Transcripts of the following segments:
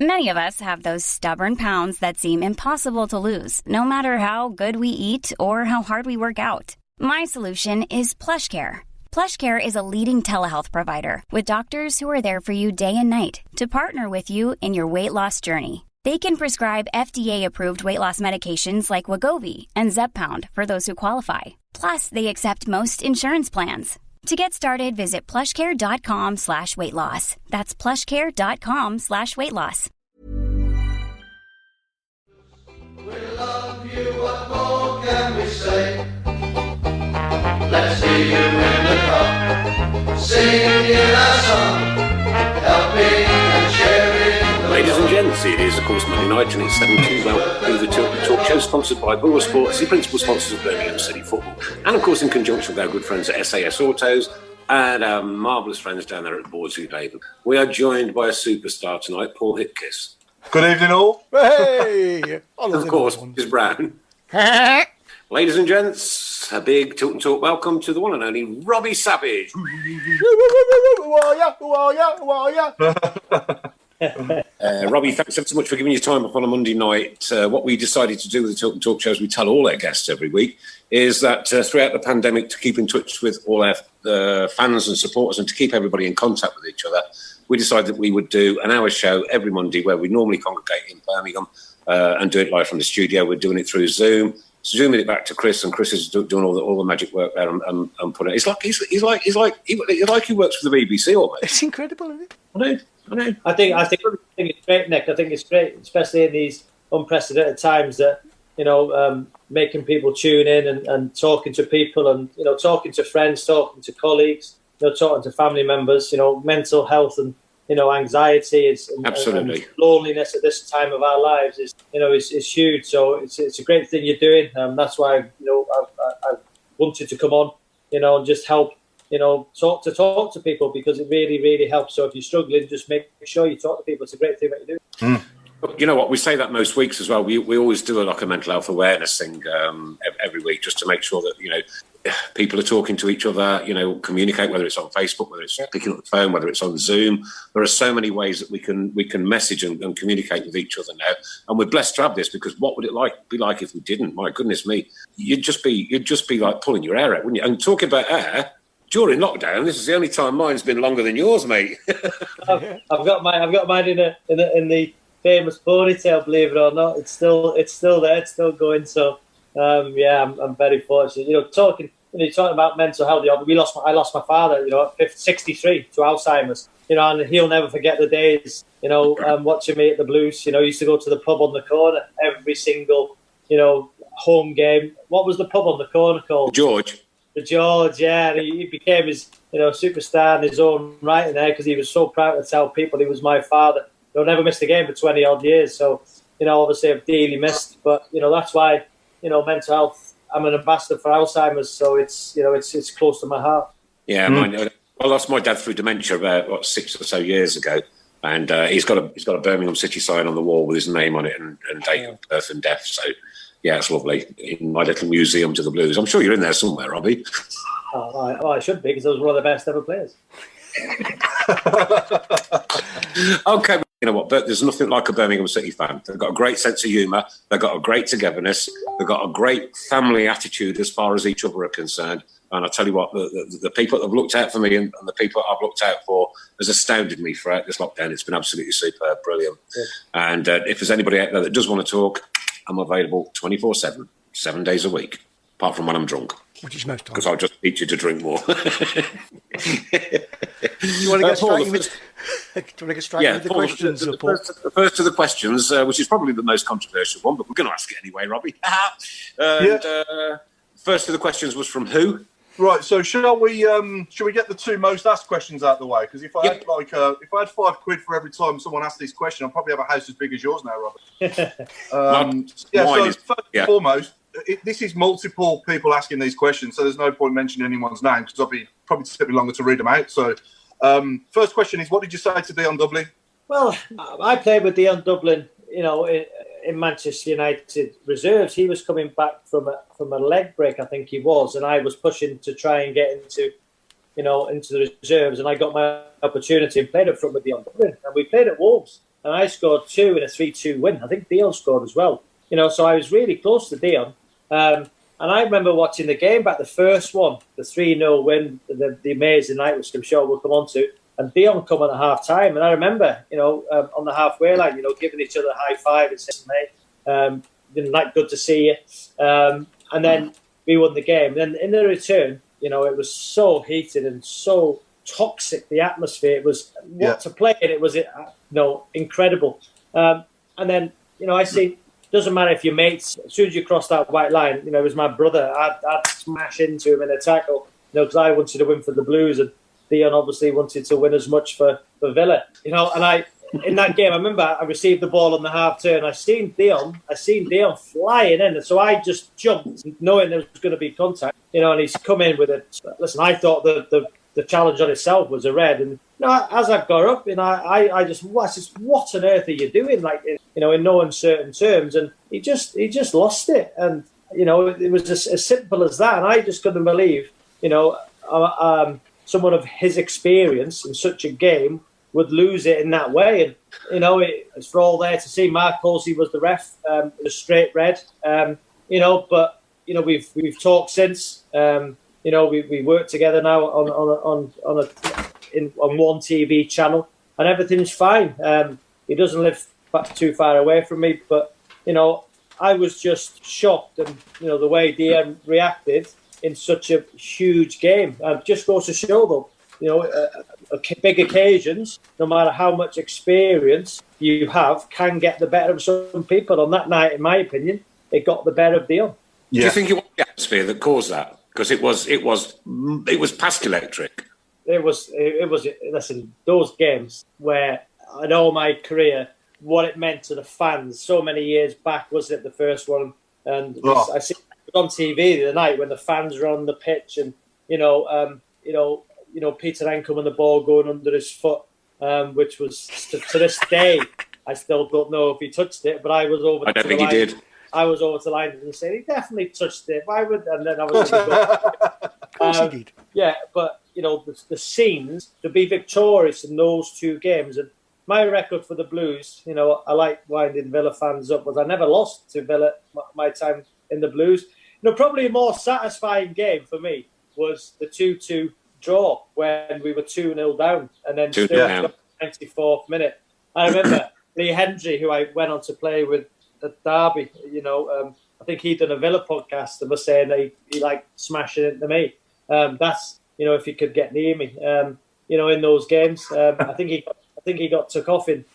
Many of us have those stubborn pounds that seem impossible to lose, no matter how good we eat or how hard we work out. My solution is PlushCare. PlushCare is a leading telehealth provider with doctors who are there for you day and night to partner with you in your weight loss journey. They can prescribe FDA-approved weight loss medications like Wegovy and Zepbound for those who qualify. Plus, they accept most insurance plans. To get started, visit plushcare.com/weightloss. That's plushcare.com/weightloss. We love you, what more can we say? Let's see you in the car, singing our song, helping and sharing. Ladies and gents, it is of course Monday night and it's 7:02. Welcome to the Tilton Talk Show, sponsored by Buller Sports, the principal sponsors of Birmingham City Football, and of course in conjunction with our good friends at SAS Autos and our marvellous friends down there at Bawdsey Labour. We are joined by a superstar tonight, Paul Hipkiss. Good evening, all. Hey! Of course, is Browne. Ladies and gents, a big Tilton Talk welcome to the one and only Robbie Savage. Robbie, thanks ever so much for giving your time up on a Monday night. What we decided to do with the Tilton Talk shows, we tell all our guests every week, is that throughout the pandemic, to keep in touch with all our fans and supporters and to keep everybody in contact with each other, we decided that we would do an hour show every Monday where we normally congregate in Birmingham and do it live from the studio. We're doing it through Zoom. Zooming it back to Chris, and Chris is doing all the magic work there and putting it. It's like he works for the BBC almost. It's incredible, isn't it? I know. I think it's great, Nick. I think it's great, especially in these unprecedented times, that making people tune in and talking to people, and talking to friends, talking to colleagues, talking to family members. Mental health and anxiety is absolutely, and loneliness at this time of our lives is huge. So it's a great thing you're doing. That's why I wanted to come on, and just help talk to people, because it really, really helps. So if you're struggling, just make sure you talk to people. It's a great thing that you do. You know what, we say that most weeks as well. We always do a mental health awareness thing every week, just to make sure that people are talking to each other, communicate, whether it's on Facebook, whether it's picking up the phone, whether it's on Zoom. There are so many ways that we can message and communicate with each other now. And we're blessed to have this, because what would it be like if we didn't? My goodness me, you'd just be like pulling your hair out, wouldn't you? And talking about hair, during lockdown, this is the only time mine's been longer than yours, mate. I've got mine in the famous ponytail, believe it or not. It's still there, it's still going. So I'm very fortunate. Talking about mental health. I lost my father, at 63 to Alzheimer's. And he'll never forget the days. Watching me at the Blues. He used to go to the pub on the corner every single home game. What was the pub on the corner called? The George, yeah. And he became his superstar in his own right in there, because he was so proud to tell people he was my father. He'll never missed a game for 20 odd years. So, obviously I've dearly missed, but that's why, mental health, I'm an ambassador for Alzheimer's. So it's close to my heart. Yeah. I lost my dad through dementia about 6 or so years ago. And he's got a Birmingham City sign on the wall with his name on it and date of birth and death. So yeah, it's lovely in my little museum to the Blues. I'm sure you're in there somewhere, Robbie. I should be, because I was one of the best ever players. Okay, you know what? But there's nothing like a Birmingham City fan. They've got a great sense of humour. They've got a great togetherness. They've got a great family attitude as far as each other are concerned. And I tell you what, the people that have looked out for me and the people that I've looked out for has astounded me throughout this lockdown. It's been absolutely superb, brilliant. Yeah. And if there's anybody out there that does want to talk, I'm available 24/7, 7 days a week, apart from when I'm drunk. Which is most times. Because I'll just teach you to drink more. You want to get straight with the questions, Paul? The first of the questions, which is probably the most controversial one, but we're going to ask it anyway, Robbie. First of the questions was from who? Right, so should we get the two most asked questions out of the way? Because if I had £5 for every time someone asked this question, I'd probably have a house as big as yours now, Robert. First and foremost, this is multiple people asking these questions, so there's no point mentioning anyone's name, because I'll be probably take me longer to read them out. So, first question is, what did you say to Dion Dublin? Well, I played with Dion Dublin, in Manchester United reserves. He was coming back from a leg break, I think he was, and I was pushing to try and get into the reserves, and I got my opportunity and played up front with Dion Dublin, and we played at Wolves. and I scored 2 in a 3-2 win. I think Dion scored as well. So I was really close to Dion. And I remember watching the game back, the first one, the 3-0 win, the amazing night, which I'm sure we'll come on to. And Dion come on at half time. And I remember, on the halfway line, giving each other a high five and saying, mate, like, good to see you. And then we won the game. And then in the return, it was so heated and so toxic, the atmosphere. It was to play in. It was incredible. And then, I see, doesn't matter if you're mates, as soon as you cross that white line, it was my brother. I'd smash into him in a tackle, because I wanted to win for the Blues, and Dion obviously wanted to win as much for Villa, and I, in that game, I remember I received the ball on the half turn. I seen Dion flying in, and so I just jumped, knowing there was going to be contact, and he's come in with it. Listen, I thought the challenge on itself was a red, and as I got up, I just what on earth are you doing? Like, in no uncertain terms, and he just lost it, and it was just as simple as that, and I just couldn't believe, someone of his experience in such a game would lose it in that way, and it's for all there to see. Mark Halsey was the ref, a straight red, but we've talked since. We work together now on one TV channel, and everything's fine. He doesn't live too far away from me, but I was just shocked, and the way DM reacted in such a huge game. Just goes to show, though, big occasions, no matter how much experience you have, can get the better of some people. On that night, in my opinion, it got the better of Dion. Yeah. Do you think it was the atmosphere that caused that? Because it was past electric. It was. Listen, those games where in all my career, what it meant to the fans so many years back, wasn't it, the first one? And I see it on TV the other night when the fans were on the pitch, and Peter Ancombe and the ball going under his foot, which was to this day, I still don't know if he touched it, but I was over. I don't think he did. I was over to the line and said he definitely touched it. Why would? And then I was. Of course he did. Yeah, but the scenes to be victorious in those 2 games, and my record for the Blues, I like winding Villa fans up, was I never lost to Villa my time in the Blues. Probably a more satisfying game for me was the 2-2 draw when we were 2-0 down, and then still got the 94th minute. I remember Lee Hendry, who I went on to play with at Derby, I think he'd done a Villa podcast and was saying that he liked smashing into me. That's, if he could get near me, in those games. I think he got took off in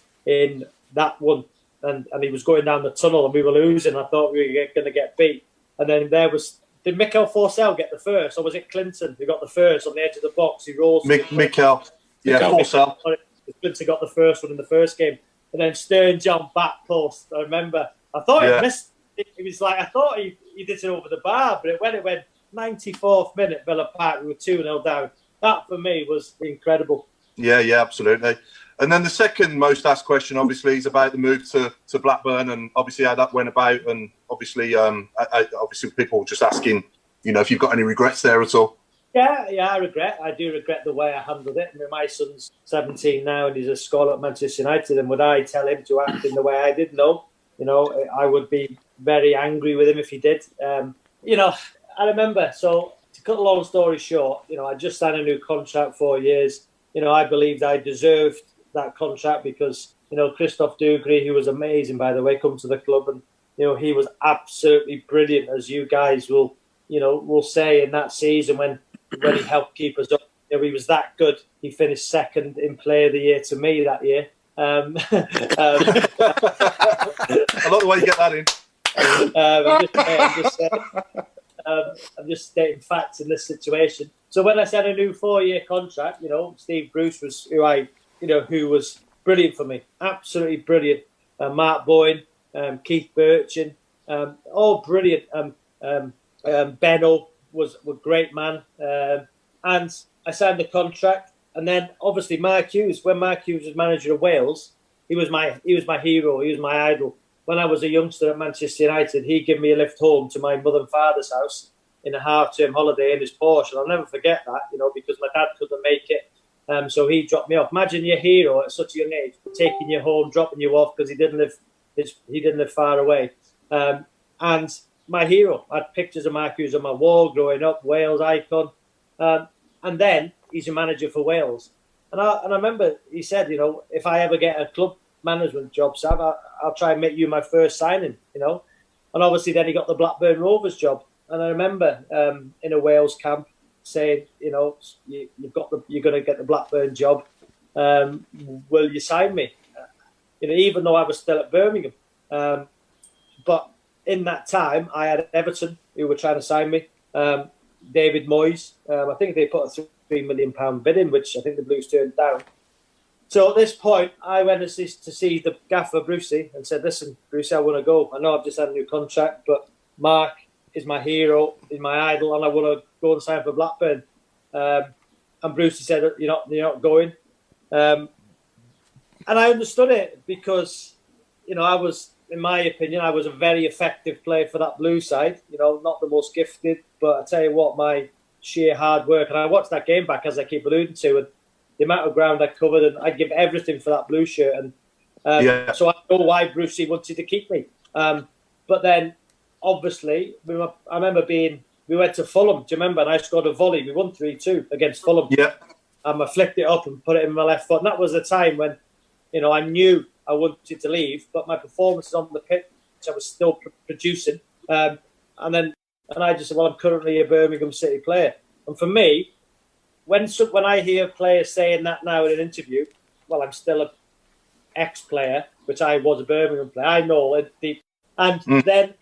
that one, and he was going down the tunnel and we were losing. I thought we were going to get beat. And then did Mikel Forsell get the first, or was it Clinton who got the first on the edge of the box? He rolls. Mikel. Yeah, Forsell. Clinton got the first one in the first game. And then Stern jumped back post. I remember. I thought he missed. It was like, I thought he did it over the bar, but it went 94th minute, Villa Park, we were 2-0 down. That for me was incredible. Yeah, absolutely. And then the second most asked question, obviously, is about the move to Blackburn, and obviously how that went about, and obviously, obviously people just asking, if you've got any regrets there at all. Yeah, I do regret the way I handled it. I mean, my son's 17 now, and he's a scholar at Manchester United, and would I tell him to act in the way I did? No. I would be very angry with him if he did. I remember, so to cut a long story short, I just signed a new contract, 4 years. I believed I deserved that contract because, Christophe Dugree, who was amazing, by the way, come to the club, and, he was absolutely brilliant, as you guys will say in that season when he helped keep us up. He was that good. He finished second in Player of the Year to me that year. I like the way you get that in. I'm just stating facts in this situation. So when I said a new 4-year contract, Steve Bruce was who was brilliant for me, absolutely brilliant. Mark Boyne, Keith Birchin, all brilliant. Benno was a great man, and I signed the contract. And then obviously Mark Hughes, when Mark Hughes was manager of Wales, he was my hero, he was my idol. When I was a youngster at Manchester United, he gave me a lift home to my mother and father's house in a half-term holiday in his Porsche. And I'll never forget that, because my dad couldn't make it. So he dropped me off. Imagine your hero at such a young age taking you home, dropping you off because he didn't live far away. And my hero, I had pictures of Mark Hughes on my wall growing up, Wales icon. And then he's a manager for Wales. And I remember he said, if I ever get a club management job, Sav, I'll try and make you my first signing, And obviously then he got the Blackburn Rovers job. And I remember in a Wales camp saying, you're going to get the Blackburn job. Will you sign me? Even though I was still at Birmingham. But in that time, I had Everton who were trying to sign me. David Moyes. I think they put a £3 million bid in, which I think the Blues turned down. So at this point, I went to see the gaffer, Brucey, and said, listen, Brucey, I want to go. I know I've just had a new contract, but Mark is my hero, is my idol, and I want to go and sign for Blackburn. And Brucey said, you're not going. And I understood it because, I was, in my opinion, I was a very effective player for that Blue side. Not the most gifted, but I tell you what, my sheer hard work, and I watched that game back, as I keep alluding to, and the amount of ground I covered, and I'd give everything for that Blue shirt. And so I know why Brucey wanted to keep me. But then, obviously, I remember we went to Fulham, do you remember? And I scored a volley. We won 3-2 against Fulham. Yeah. And I flicked it up and put it in my left foot. And that was the time when, I knew I wanted to leave, but my performances on the pitch, I was still producing. And I just said, well, I'm currently a Birmingham City player. And for me, when I hear players saying that now in an interview, well, I'm still an ex-player, which I was a Birmingham player. I know it deep. And then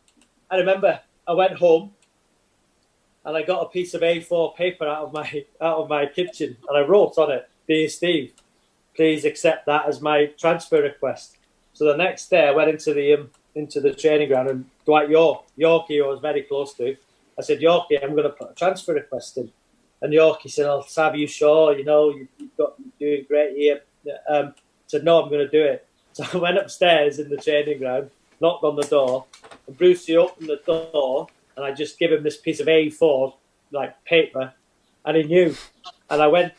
I remember I went home and I got a piece of A4 paper out of my kitchen, and I wrote on it, "Dear Steve, please accept that as my transfer request." So the next day I went into the training ground, and Dwight Yorkie, who I was very close to, I said, "Yorkie, I'm going to put a transfer request in." And Yorkie said, "Oh, Sav, you sure? You're doing great here." I said, "No, I'm going to do it." So I went upstairs in the training ground, knocked on the door, and Brucey opened the door, and I just give him this piece of A4 paper, and he knew. And I went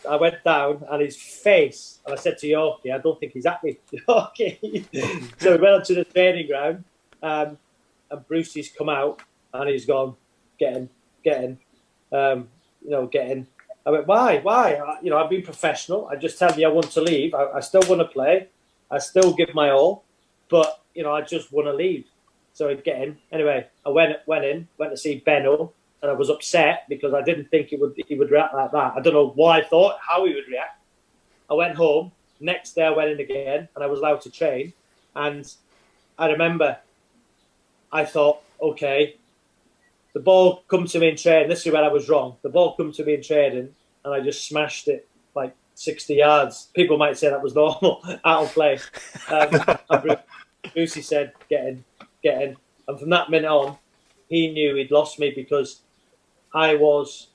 down, and his face, and I said to Yorkie, "I don't think he's happy." Yorkie. So we went onto the training ground, and Brucey's come out, and he's gone, getting. I went, why? I've been professional. I just tell you I want to leave. I still want to play. I still give my all, but I just want to leave. So I'd get in. Anyway, I went to see Benno, and I was upset because I didn't think he would react like that. I don't know what I thought, how he would react. I went home. Next day I went in again, and I was allowed to train. And I remember I thought, okay, the ball come to me in training. This is where I was wrong. The ball come to me in training, and I just smashed it 60 yards. People might say that was normal, out of play. Brucey said, get in. And from that minute on, he knew he'd lost me because I was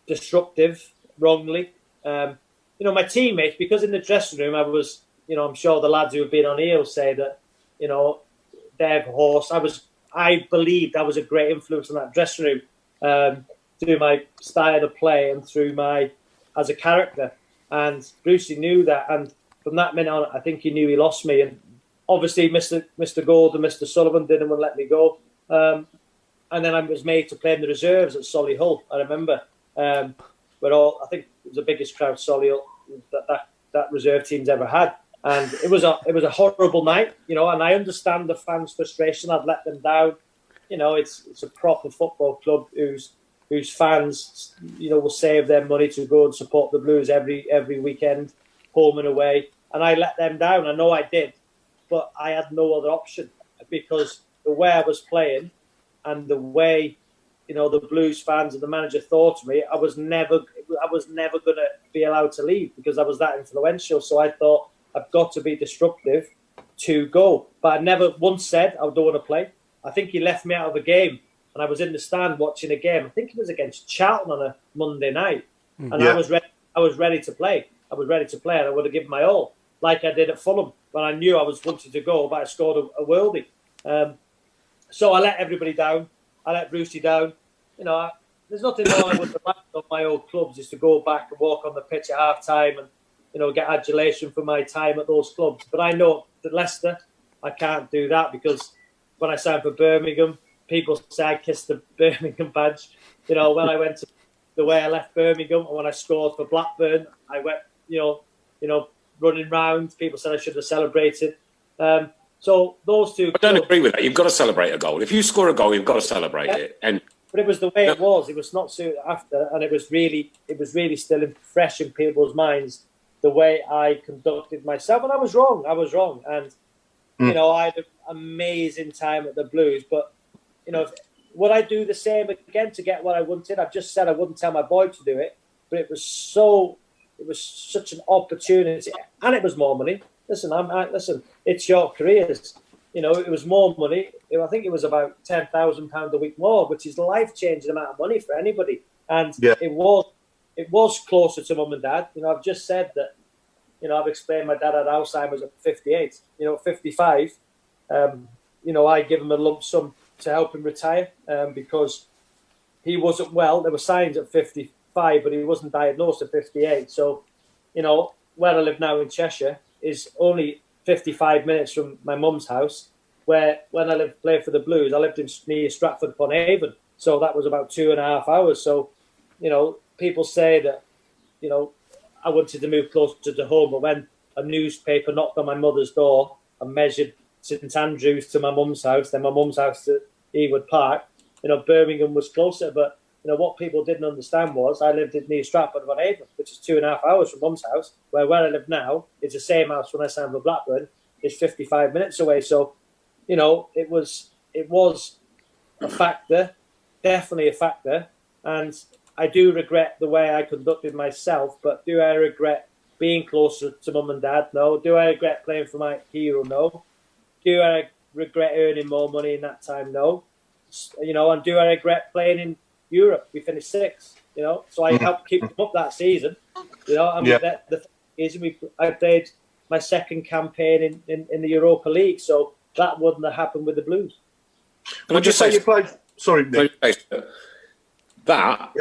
disruptive, wrongly. My teammates, because in the dressing room I was, I'm sure the lads who have been on here will say that, Dave Horse, I believed I was a great influence in that dressing room through my style of play and through as a character. And Brucey knew that. And from that minute on, I think he knew he lost me. And obviously, Mr. Gould and Mr. Sullivan didn't want to let me go. And then I was made to play in the reserves at Solihull. I remember. I think it was the biggest crowd Solihull that reserve team's ever had. And it was a horrible night, and I understand the fans' frustration. I'd let them down. It's a proper football club whose fans, will save their money to go and support the Blues every weekend, home and away. And I let them down. I know I did, but I had no other option because the way I was playing and the way, the Blues fans and the manager thought of me, I was never going to be allowed to leave because I was that influential. So I thought, I've got to be disruptive to go. But I never once said I don't want to play. I think he left me out of a game, and I was in the stand watching a game. I think it was against Charlton on a Monday night, and I was ready to play. I was ready to play, and I would have given my all, like I did at Fulham when I knew I was wanted to go, but I scored a worldie. So I let everybody down. I let Brucey down. There's nothing more I would have liked on my old clubs is to go back and walk on the pitch at half time and get adulation for my time at those clubs. But I know that Leicester, I can't do that because when I signed for Birmingham, people say I kissed the Birmingham badge. When I went to the way I left Birmingham and when I scored for Blackburn, I went, running round. People said I should have celebrated. So those two. I don't agree with that. You've got to celebrate a goal. If you score a goal, you've got to celebrate it. But it was the way it was. It was not soon after, and it was really still fresh in people's minds the way I conducted myself. And I was wrong. And I had an amazing time at the Blues. But would I do the same again to get what I wanted? I've just said I wouldn't tell my boy to do it, but it was such an opportunity, and it was more money. Listen, it's your careers. It was more money. I think it was about £10,000 a week more, which is a life-changing amount of money for anybody. And it was closer to mum and dad. I've just said that. I've explained my dad had Alzheimer's at 58. At 55, I give him a lump sum to help him retire because he wasn't well. There were signs at 55, but he wasn't diagnosed at 58. So, where I live now in Cheshire is only 55 minutes from my mum's house, where when I played for the Blues, I lived near Stratford-upon-Avon. So that was about 2.5 hours. So, people say that, I wanted to move closer to home, but when a newspaper knocked on my mother's door and measured St Andrews to my mum's house, then my mum's house to Ewood Park, Birmingham was closer. But, what people didn't understand was I lived near Stratford-upon-Avon, which is 2.5 hours from mum's house, where I live now, it's the same house when I signed for Blackburn, it's 55 minutes away. So, it was a factor, definitely a factor. And I do regret the way I conducted myself, but do I regret being closer to mum and dad? No. Do I regret playing for my hero? No. Do I regret earning more money in that time? No. And do I regret playing in Europe? We finished 6th, so I helped keep them up that season. The season I played my second campaign in the Europa League, so that wouldn't have happened with the Blues. Can I just say you played? Sorry, Nick. That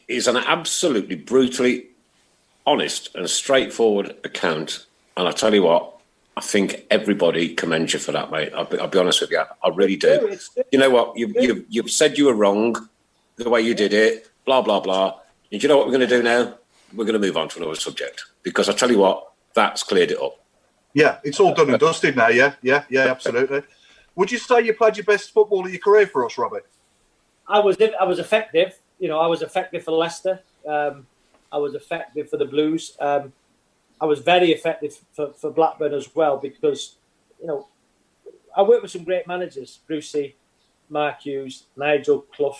is an absolutely brutally honest and straightforward account, and I tell you what, I think everybody commends you for that, mate. I'll be honest with you, I really do. You know what? You've said you were wrong the way you did it, blah blah blah. And do you know what we're going to do now? We're going to move on to another subject because I tell you what, that's cleared it up. Yeah, it's all done and dusted now. Yeah, absolutely. Would you say you played your best football of your career for us, Robbie? I was effective. I was effective for Leicester. I was effective for the Blues. I was very effective for Blackburn as well because, I worked with some great managers, Brucey, Mark Hughes, Nigel Clough.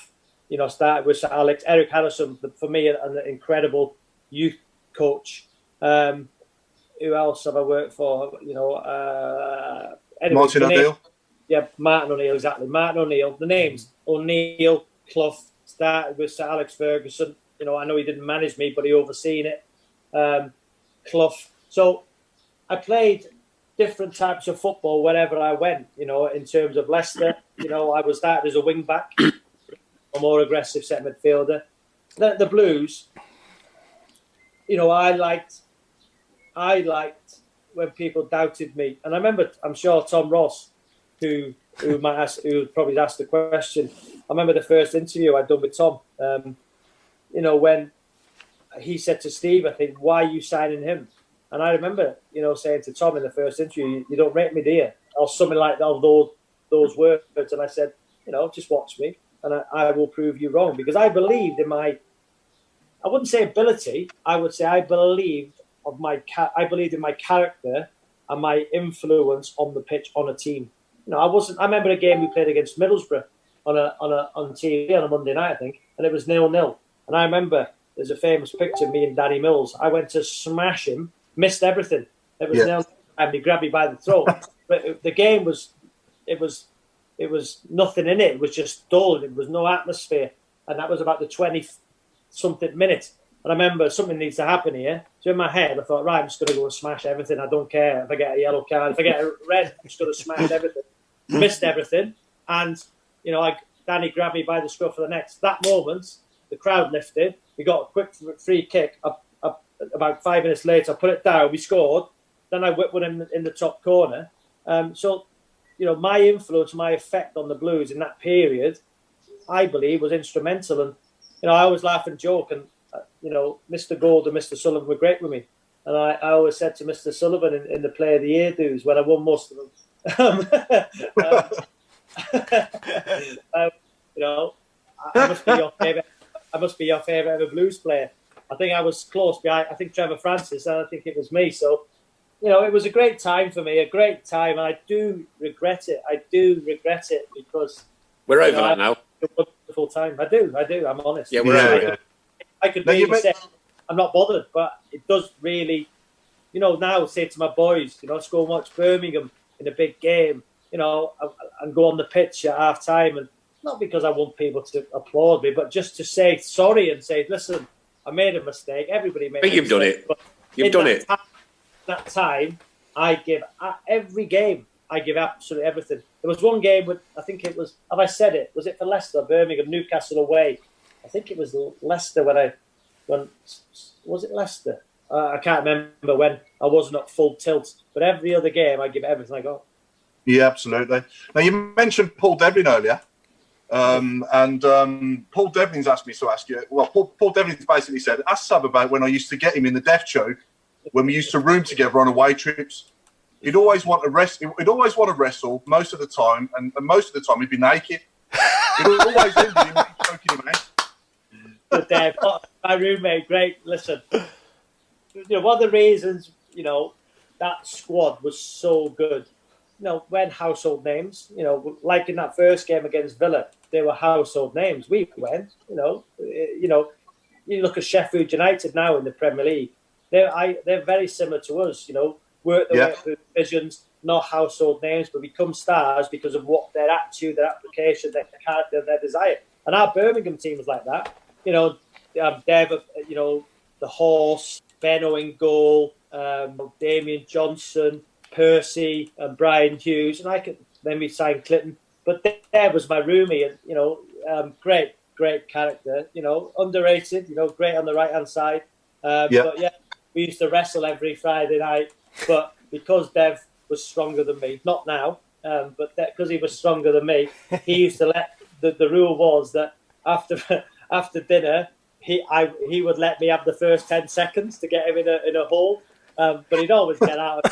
Started with Sir Alex, Eric Harrison, for me, an incredible youth coach. Who else have I worked for? Martin O'Neill. Yeah, Martin O'Neill, exactly. Martin O'Neill. The names, O'Neill, Clough, started with Sir Alex Ferguson. I know he didn't manage me, but he overseen it. Clough. So I played different types of football wherever I went, in terms of Leicester. I was started as a wing back, a more aggressive set midfielder. The Blues, I liked when people doubted me. And I remember, I'm sure Tom Ross, who probably asked the question, I remember the first interview I'd done with Tom, when he said to Steve, I think, why are you signing him? And I remember, saying to Tom in the first interview, you don't rate me, do you? Or something like that, those words. And I said, just watch me and I will prove you wrong. Because I believed in I wouldn't say ability, I would say I believed in my character and my influence on the pitch on a team. I remember a game we played against Middlesbrough on TV on a Monday night, I think, and it was 0-0. And I remember there's a famous picture of me and Danny Mills. I went to smash him, missed everything. It was 0-0, and he grabbed me by the throat. But the game was nothing in it. It was just dull. There was no atmosphere, and that was about the 20-something minute. And I remember something needs to happen here. So in my head, I thought, right, I'm just going to go and smash everything. I don't care if I get a yellow card. If I get a red, I'm just going to smash everything. Missed everything. And, Danny grabbed me by the scruff of the neck. That moment, the crowd lifted. We got a quick free kick. I about 5 minutes later, I put it down, we scored, then I whipped one in the top corner. So, my influence, my effect on the Blues in that period, I believe, was instrumental. And, I always laugh and joke, and, Mr. Gould and Mr. Sullivan were great with me. And I always said to Mr. Sullivan in the Player of the Year dues when I won most of them, I must be your favourite. I must be your favourite ever Blues player. I think I was close behind. I think Trevor Francis, and I think it was me. So, it was a great time for me. A great time. And I do regret it. Because we're over that now. A wonderful time. I do. I'm honest. Yeah, we're over it. I could really say I'm not bothered, but it does really. Now say to my boys, let's go and watch Birmingham in a big game. And go on the pitch at half time, and not because I want people to applaud me, but just to say sorry and say, listen, I made a mistake. Everybody made a mistake. You've done it. You've done it. That time, I give every game. I give absolutely everything. There was one game with, I think it was. Have I said it? Was it for Leicester, Birmingham, Newcastle away? I think it was Leicester when was it Leicester? I can't remember when I wasn't at full tilt. But every other game, I give everything I got. Yeah, absolutely. Now you mentioned Paul Devlin earlier. Paul Devlin's asked me to ask you. Well, Paul Devlin's basically said, ask Sab about when I used to get him in the death choke when we used to room together on away trips. He'd always want to wrestle most of the time, and most of the time he'd be naked. It always ended in me choking him out. But Dave, my roommate, great. Listen, one of the reasons that squad was so good. When household names, like in that first game against Villa, they were household names. We went, you look at Sheffield United now in the Premier League. They're very similar to us. Work their way through divisions, not household names, but become stars because of what their attitude, their application, their character, their desire. And our Birmingham team was like that. Dev, the Horse, Benno in goal, Damien Johnson, Percy and Brian Hughes, and then we signed Clinton. But there was my roomie, and great character, underrated, great on the right hand side. But yeah, we used to wrestle every Friday night. But because Dev was stronger than me, not now, but because he was stronger than me, he used to let the rule was that after dinner he would let me have the first 10 seconds to get him in a hole, but he'd always get out.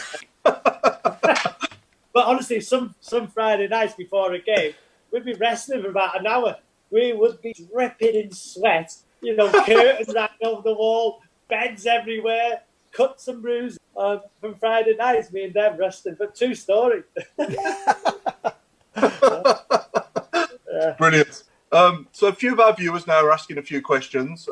But honestly, some Friday nights before a game, we'd be wrestling for about an hour. We would be dripping in sweat, curtains hanging over the wall, beds everywhere, cuts and bruises. From Friday nights, me and Dev wrestling, but true story. Brilliant. So a few of our viewers now are asking a few questions.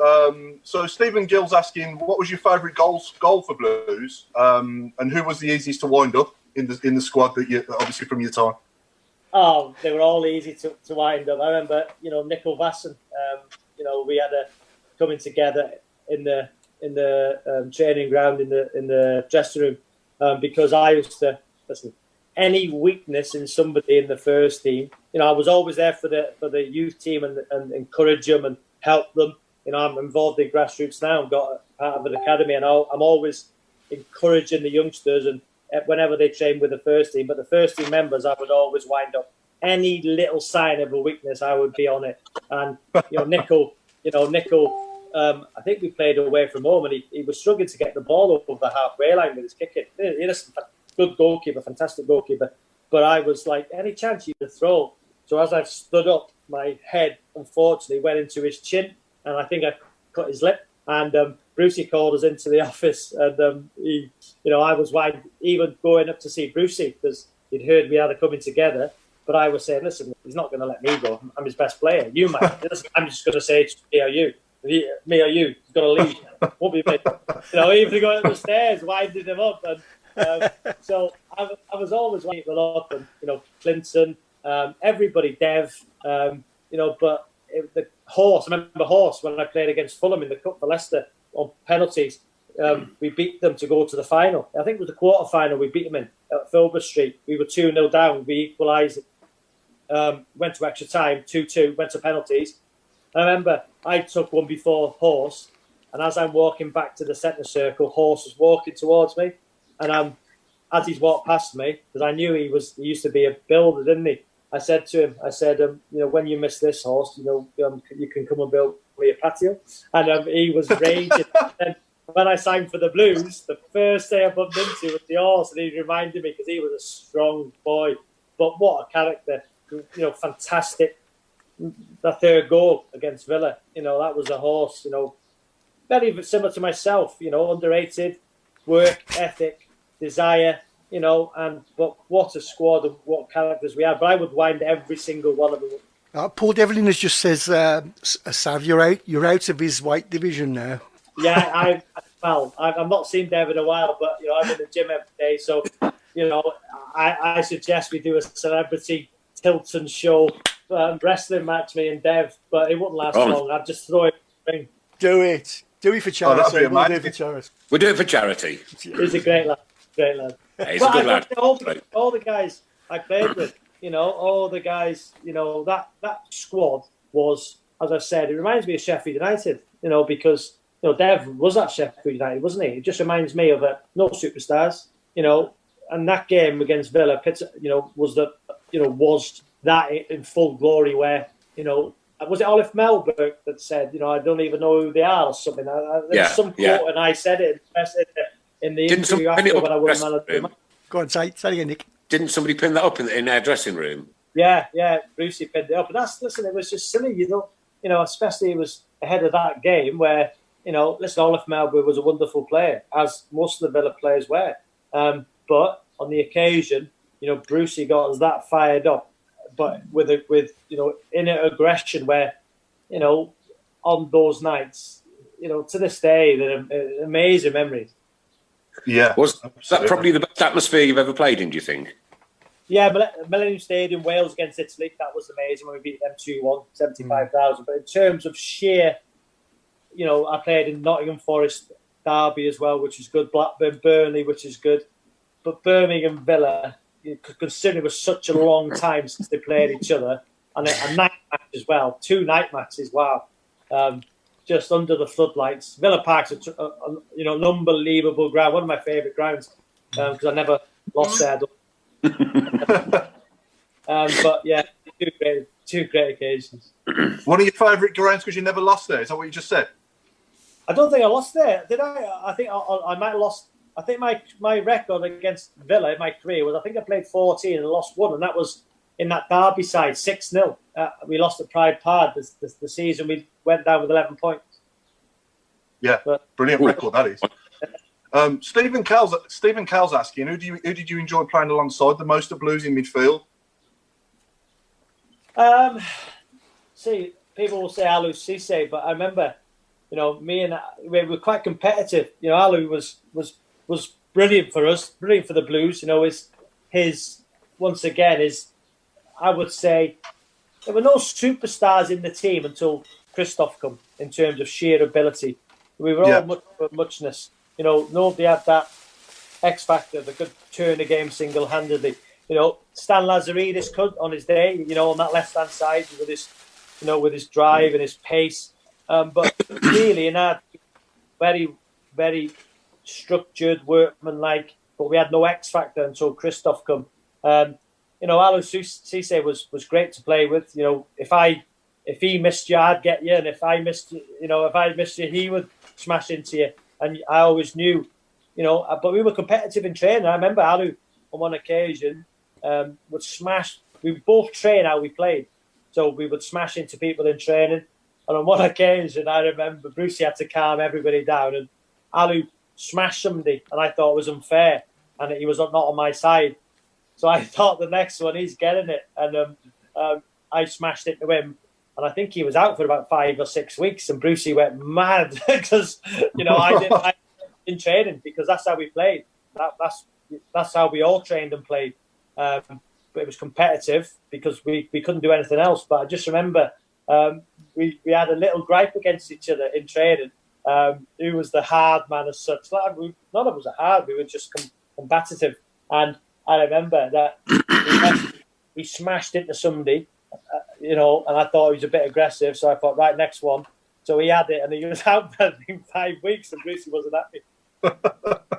So Stephen Gill's asking, what was your favourite goal for Blues, and who was the easiest to wind up in the squad that you obviously from your time? Oh, they were all easy to wind up. I remember, Nicol Vasson. We had a coming together in the training ground in the dressing room because I used to listen. Any weakness in somebody in the first team, I was always there for the youth team and encourage them and help them. I'm involved in grassroots now and got part of an academy, and I'm always encouraging the youngsters and whenever they train with the first team. But the first team members, I would always wind up. Any little sign of a weakness, I would be on it. And Nicol, I think we played away from home, and he was struggling to get the ball over the halfway line with his kicking. Good goalkeeper, fantastic goalkeeper. But I was like, any chance you can throw? So as I stood up, my head, unfortunately, went into his chin, and I think I cut his lip. And Brucey called us into the office, and I was wide, even going up to see Brucey because he'd heard we had a coming together. But I was saying, listen, he's not going to let me go. I'm his best player. You might. Listen, I'm just going to say, me or you. Me or you. He's going to leave. Won't be me. Even going up the stairs, winding him up. And so I was always winding people up. And, Clinton, everybody, Dev, but the Horse. I remember Horse when I played against Fulham in the Cup for Leicester on penalties. We beat them to go to the final. I think it was the quarter final we beat them in at Filbert Street. We were 2-0 down. We equalised. Went to extra time, 2-2, went to penalties. I remember I took one before Horse, And as I'm walking back to the centre circle, Horse was walking towards me. And as he's walked past me, because I knew he used to be a builder, didn't he? I said to him, when you miss this, Horse, you can come and build me a patio. And he was raging. And when I signed for the Blues, the first day I bumped into was the Horse, and he reminded me, because he was a strong boy. But what a character. Fantastic. The third goal against Villa, that was a Horse, very similar to myself, underrated, work ethic, desire, but what a squad and what characters we had. But I would wind every single one of them. Paul Devlin has just says, Sav, you're out of his weight division now. Yeah, I've not seen Dev in a while, but I'm in the gym every day, so I suggest we do a celebrity Tilton show, wrestling match, me and Dev, but it wouldn't last long. I'd just throw it in the ring. Do it for charity. We'll do it for charity. We'll do it for charity. He's a great lad. Yeah, he's a good lad. All the guys I played with, all the guys, that squad was, as I said, it reminds me of Sheffield United, because Dev was at Sheffield United, wasn't he? It just reminds me of no superstars, and that game against Villa, was that in full glory where, was it Olive Melberg that said, I don't even know who they are or something? There was some quote, and I said it in the interview after when I won Man of the Match. Go on, say it again, Nick. Didn't somebody pin that up in their dressing room? Yeah, Brucey pinned it up. And it was just silly, especially it was ahead of that game where, Olive Melberg was a wonderful player, as most of the Villa players were. But on the occasion, Brucey got us that fired up, but with inner aggression where, on those nights, to this day, they're amazing memories. Yeah. Was that probably the best atmosphere you've ever played in, do you think? Yeah, Millennium Stadium, Wales against Italy, that was amazing when we beat them 2-1, 75,000. But in terms of sheer, I played in Nottingham Forest, Derby as well, which is good, Blackburn, Burnley, which is good. But Birmingham Villa, considering it was such a long time since they played each other, and a night match as well, 2 night matches, wow. Just under the floodlights. Villa Park's an unbelievable ground, one of my favourite grounds, because I never lost there. But yeah, two great occasions. One of your favourite grounds because you never lost there? Is that what you just said? I don't think I lost there, did I? I think I might have lost. I think my record against Villa in my career was, I think I played 14 and lost 1, and that was in that Derby side, 6-0. We lost at Pride Park the season we went down with 11 points. Yeah, brilliant record that is. Stephen Cowell's asking, who did you enjoy playing alongside the most at Blues in midfield? See, people will say Alou Cisse, but I remember, me and we were quite competitive. Alou was brilliant for us, brilliant for the Blues. His once again, I would say, there were no superstars in the team until Christoph come in terms of sheer ability. We were all muchness. Nobody had that X factor that could turn a game single-handedly. Stan Lazaridis could on his day, on that left-hand side with his drive and his pace. But really, in our very, very structured, workmanlike, but we had no X factor until Christoph come. Alou Cisse was great to play with. If he missed you, I'd get you, and if I missed you, he would smash into you. And I always knew, but we were competitive in training. I remember Alou on one occasion would smash. We both train how we played, so we would smash into people in training. And on one occasion, I remember Brucey had to calm everybody down, and Alou smashed somebody, and I thought it was unfair, and he was not on my side. So I thought the next one, he's getting it, and I smashed into him, and I think he was out for about 5 or 6 weeks, and Brucey went mad because I didn't training, because that's how we played. That's how we all trained and played. But it was competitive because we couldn't do anything else. But I just remember we had a little gripe against each other in training. Who was the hard man as such? None of us are hard. We were just combative. And I remember that we smashed into somebody, and I thought he was a bit aggressive. So I thought, right, next one. So he had it, and he was out for 5 weeks, and Brucey wasn't happy.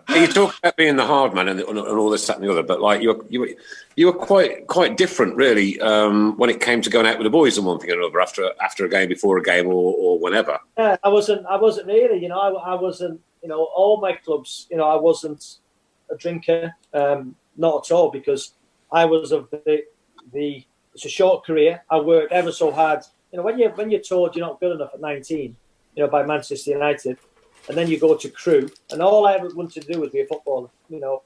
You talk about being the hard man and all this, that, and the other, but like you were quite different, really, when it came to going out with the boys and one thing or another after a game, before a game, or whenever. Yeah, I wasn't really, you know, I wasn't, you know, all my clubs, you know, I wasn't a drinker, not at all, because I was of the it's a short career. I worked ever so hard. You know, when you're told you're not good enough at 19, you know, by Manchester United, and then you go to Crewe, and all I ever wanted to do was be a footballer. You know,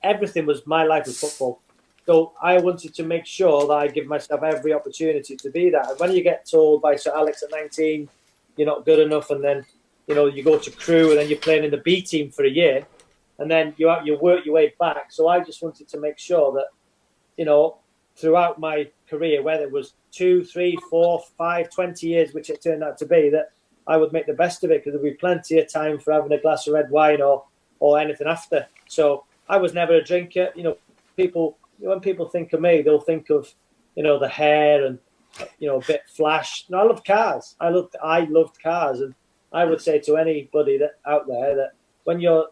everything was my life was football. So I wanted to make sure that I give myself every opportunity to be that. And when you get told by Sir Alex at 19, you're not good enough, and then, you know, you go to Crewe, and then you're playing in the B team for a year, and then you work your way back. So I just wanted to make sure that, you know, throughout my career, whether it was 2, 3, 4, 5, 20 years, which it turned out to be, that I would make the best of it, because there'd be plenty of time for having a glass of red wine or anything after. So I was never a drinker. You know, when people think of me, they'll think of, you know, the hair and, you know, a bit flash. No, I loved cars. I loved cars, and I would say to anybody that out there that when you're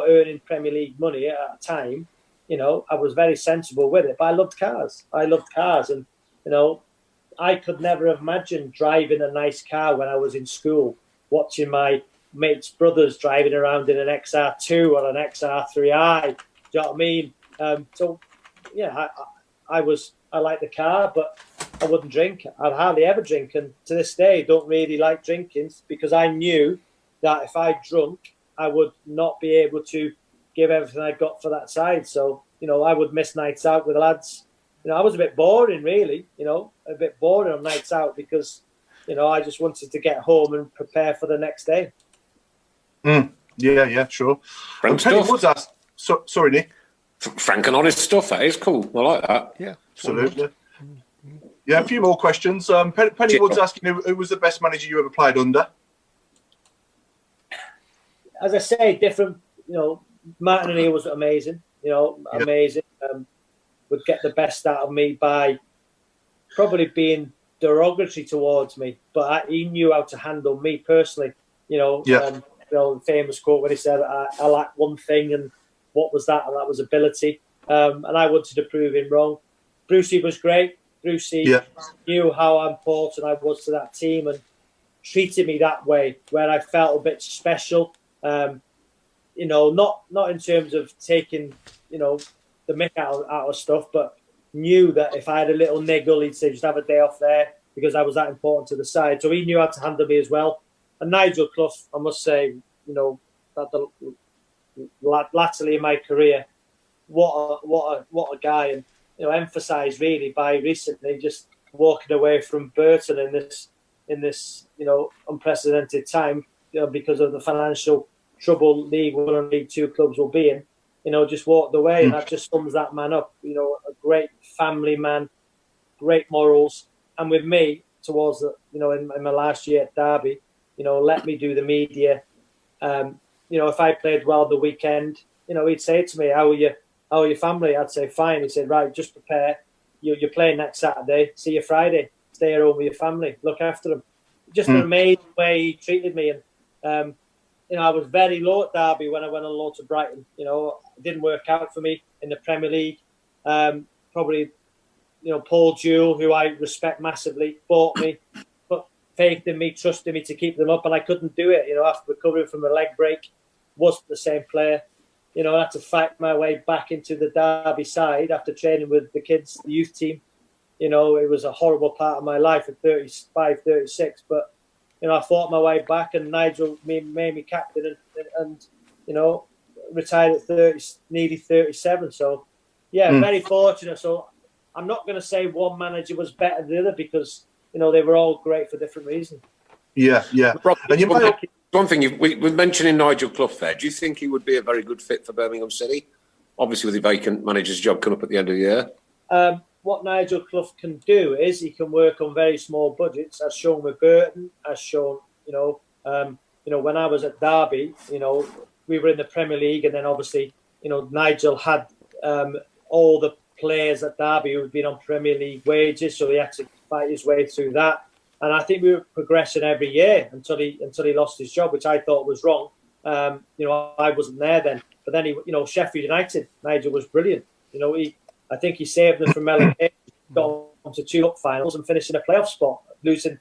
earning Premier League money at a time, you know, I was very sensible with it, but I loved cars. And, you know, I could never have imagined driving a nice car when I was in school, watching my mates' brothers driving around in an XR2 or an XR3i. Do you know what I mean? So, yeah, I like the car, but I wouldn't drink. I'd hardly ever drink, and to this day, don't really like drinking, because I knew that if I drunk, I would not be able to give everything I got for that side. So, you know, I would miss nights out with the lads. You know, I was a bit boring, really, you know, a bit boring on nights out, because, you know, I just wanted to get home and prepare for the next day. Yeah, sure. And Penny Woods asked, sorry, Nick. Frank and honest stuff, that is cool. I like that. Yeah, absolutely. Yeah, a few more questions. Penny Woods asking, who was the best manager you ever played under? As I say, different, you know, Martin O'Neill was amazing, you know, amazing. Would get the best out of me by probably being derogatory towards me, but he knew how to handle me personally. You know, you know, the famous quote when he said, I lack one thing, and what was that? And that was ability. And I wanted to prove him wrong. Brucey was great. Brucey knew how important I was to that team and treated me that way, where I felt a bit special. You know, not in terms of taking, you know, the mick out of stuff, but knew that if I had a little niggle, he'd say, just have a day off there, because I was that important to the side. So he knew how to handle me as well. And Nigel Clough, I must say, you know, that latterly in my career, what a guy, and, you know, emphasised really by recently just walking away from Burton in this you know, unprecedented time, you know, because of the financial trouble League One and League Two clubs will be in. You know, just walked away, and that just sums that man up. You know, a great family man, great morals, and with me towards the, you know, in my last year at Derby, you know, let me do the media. You know, if I played well the weekend, you know, he'd say to me, "How are your family?" I'd say, "Fine." He said, "Right, just prepare. You're playing next Saturday. See you Friday. Stay at home with your family. Look after them." Just an amazing way he treated me, and you know, I was very low at Derby when I went on loan to Brighton. You know, it didn't work out for me in the Premier League. Probably, you know, Paul Jewell, who I respect massively, bought me, put faith in me, trusted me to keep them up, and I couldn't do it. You know, after recovering from a leg break, wasn't the same player. You know, I had to fight my way back into the Derby side after training with the kids, the youth team. You know, it was a horrible part of my life at 35, 36, but you know, I fought my way back, and Nigel made me captain, and you know, retired at 30, nearly 37. So, yeah, very fortunate. So, I'm not going to say one manager was better than the other, because you know, they were all great for different reasons. Yeah. And one thing we're mentioning Nigel Clough there. Do you think he would be a very good fit for Birmingham City? Obviously, with the vacant manager's job coming up at the end of the year. What Nigel Clough can do is he can work on very small budgets, as shown with Burton, as shown, you know, when I was at Derby, you know, we were in the Premier League, and then obviously, you know, Nigel had all the players at Derby who had been on Premier League wages, so he had to fight his way through that. And I think we were progressing every year until he lost his job, which I thought was wrong. I wasn't there then. But then Sheffield United, Nigel was brilliant. I think he saved them from relegation, got on to 2 cup finals and finished in a playoff spot, losing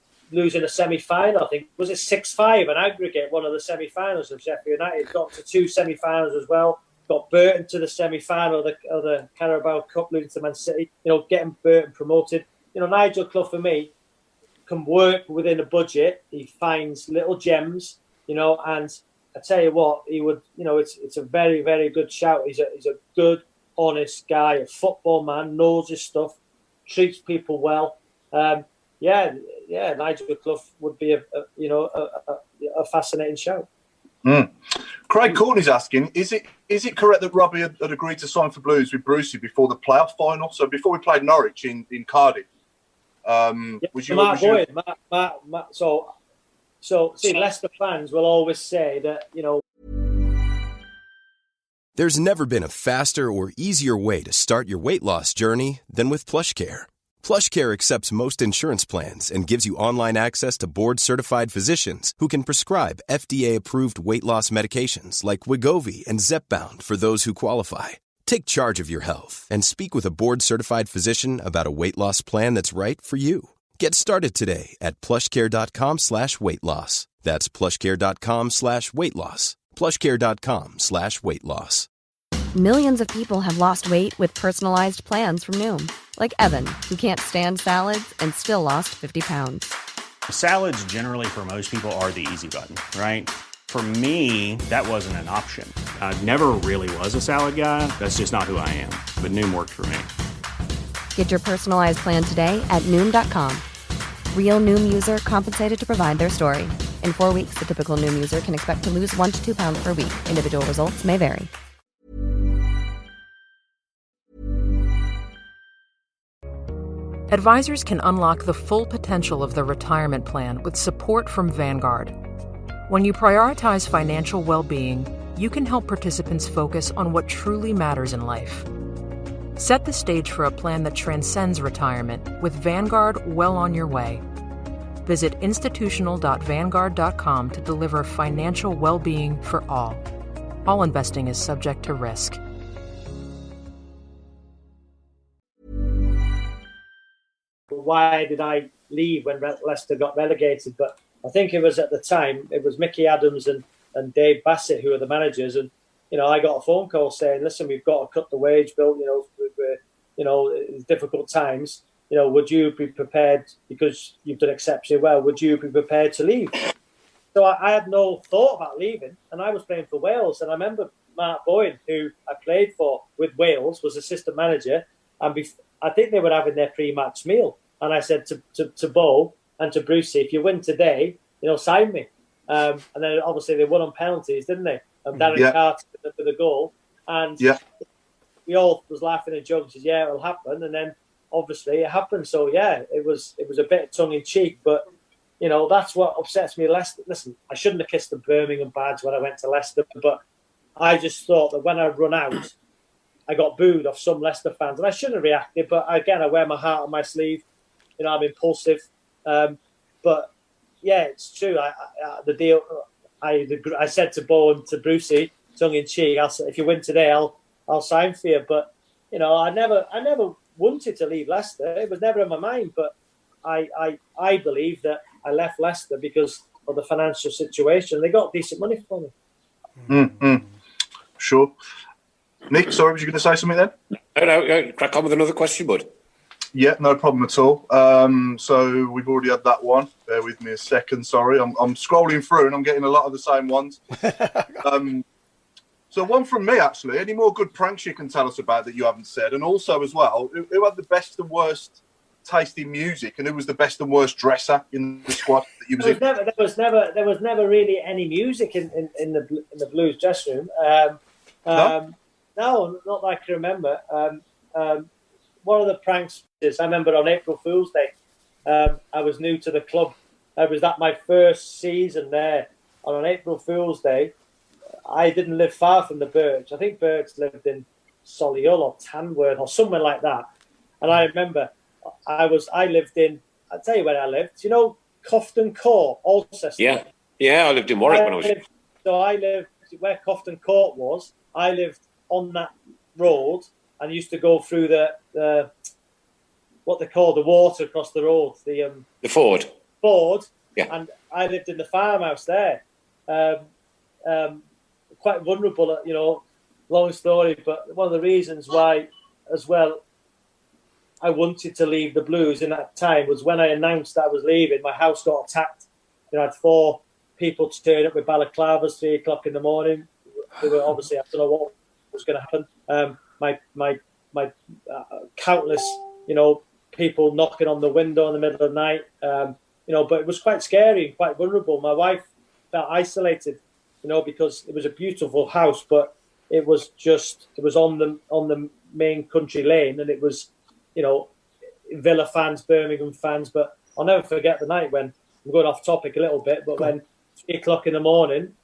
a semi-final. I think was it 6-5 an aggregate, one of the semi-finals of Sheffield United. Got to 2 semi-finals as well. Got Burton to the semi-final of the Carabao Cup, losing to Man City. Getting Burton promoted. Nigel Clough for me can work within a budget. He finds little gems, and I tell you what, he would. It's a very, very good shout. He's a good, honest guy, a football man, knows his stuff, treats people well. Nigel Clough would be a fascinating show. Craig Courtney's asking, is it correct that Robbie had agreed to sign for Blues with Brucey before the playoff final? So before we played Norwich in Cardiff, See, Leicester fans will always say that There's never been a faster or easier way to start your weight loss journey than with PlushCare. PlushCare accepts most insurance plans and gives you online access to board-certified physicians who can prescribe FDA-approved weight loss medications like Wegovy and Zepbound for those who qualify. Take charge of your health and speak with a board-certified physician about a weight loss plan that's right for you. Get started today at plushcare.com/weight loss. That's plushcare.com/weight loss. plushcare.com/weight loss. Millions of people have lost weight with personalized plans from Noom. Like Evan, who can't stand salads and still lost 50 pounds. Salads generally for most people are the easy button, right? For me, that wasn't an option. I never really was a salad guy. That's just not who I am. But Noom worked for me. Get your personalized plan today at Noom.com. Real Noom user compensated to provide their story. In 4 weeks, the typical Noom user can expect to lose 1 to 2 pounds per week. Individual results may vary. Advisors can unlock the full potential of their retirement plan with support from Vanguard. When you prioritize financial well-being, you can help participants focus on what truly matters in life. Set the stage for a plan that transcends retirement with Vanguard well on your way. Visit institutional.vanguard.com to deliver financial well-being for all. All investing is subject to risk. Why did I leave when Leicester got relegated? But I think it was at the time, it was Mickey Adams and Dave Bassett who were the managers. And, I got a phone call saying, listen, we've got to cut the wage bill, in difficult times. Would you be prepared, because you've done exceptionally well, would you be prepared to leave? So I had no thought about leaving, and I was playing for Wales. And I remember Mark Bowen, who I played for with Wales, was assistant manager. And I think they were having their pre-match meal. And I said to Bo and to Brucey, if you win today, sign me. And then obviously they won on penalties, didn't they? And Darren Carter with the goal. And we all was laughing and joking, says, yeah, it'll happen. And then obviously it happened. So yeah, it was a bit of tongue in cheek, but that's what upsets me. Leicester, listen, I shouldn't have kissed the Birmingham badge when I went to Leicester, but I just thought that when I run out, I got booed off some Leicester fans, and I shouldn't have reacted. But again, I wear my heart on my sleeve. I'm impulsive. But yeah, it's true. The deal. I said to Bo and to Brucey, tongue in cheek, if you win today, I'll sign for you. But I never wanted to leave Leicester. It was never in my mind. But I believe that I left Leicester because of the financial situation. They got decent money for me. Mm-hmm. Sure. Nick, sorry, was you going to say something then? No, crack on with another question, bud. Yeah, no problem at all. So we've already had that one. Bear with me a second. Sorry, I'm scrolling through and I'm getting a lot of the same ones. So one from me, actually. Any more good pranks you can tell us about that you haven't said? And also, as well, who had the best and worst taste in music, and who was the best and worst dresser in the squad that you was in? There was never really any music in the Blues dressing room. No, not that I can remember. One of the pranks is, I remember on April Fool's Day, I was new to the club. Was that my first season there? And on April Fool's Day, I didn't live far from the Birch. I think Birch lived in Solihull or Tamworth or somewhere like that. And I remember I'll tell you where I lived. Cofton Court, Alcester. Yeah, I lived in Warwick when I was. I lived where Cofton Court was. I lived on that road and used to go through the what they call the water across the road, the ford. Yeah. And I lived in the farmhouse there. Quite vulnerable, long story, but one of the reasons why, as well, I wanted to leave the Blues in that time was when I announced that I was leaving, my house got attacked. I had 4 people turn up with balaclavas 3 o'clock in the morning. They were obviously, I don't know what was going to happen. My countless, people knocking on the window in the middle of the night. But it was quite scary and quite vulnerable. My wife felt isolated, because it was a beautiful house, but it was on the main country lane, and it was, Villa fans, Birmingham fans. But I'll never forget the night when, I'm going off topic a little bit, but when 3 o'clock in the morning,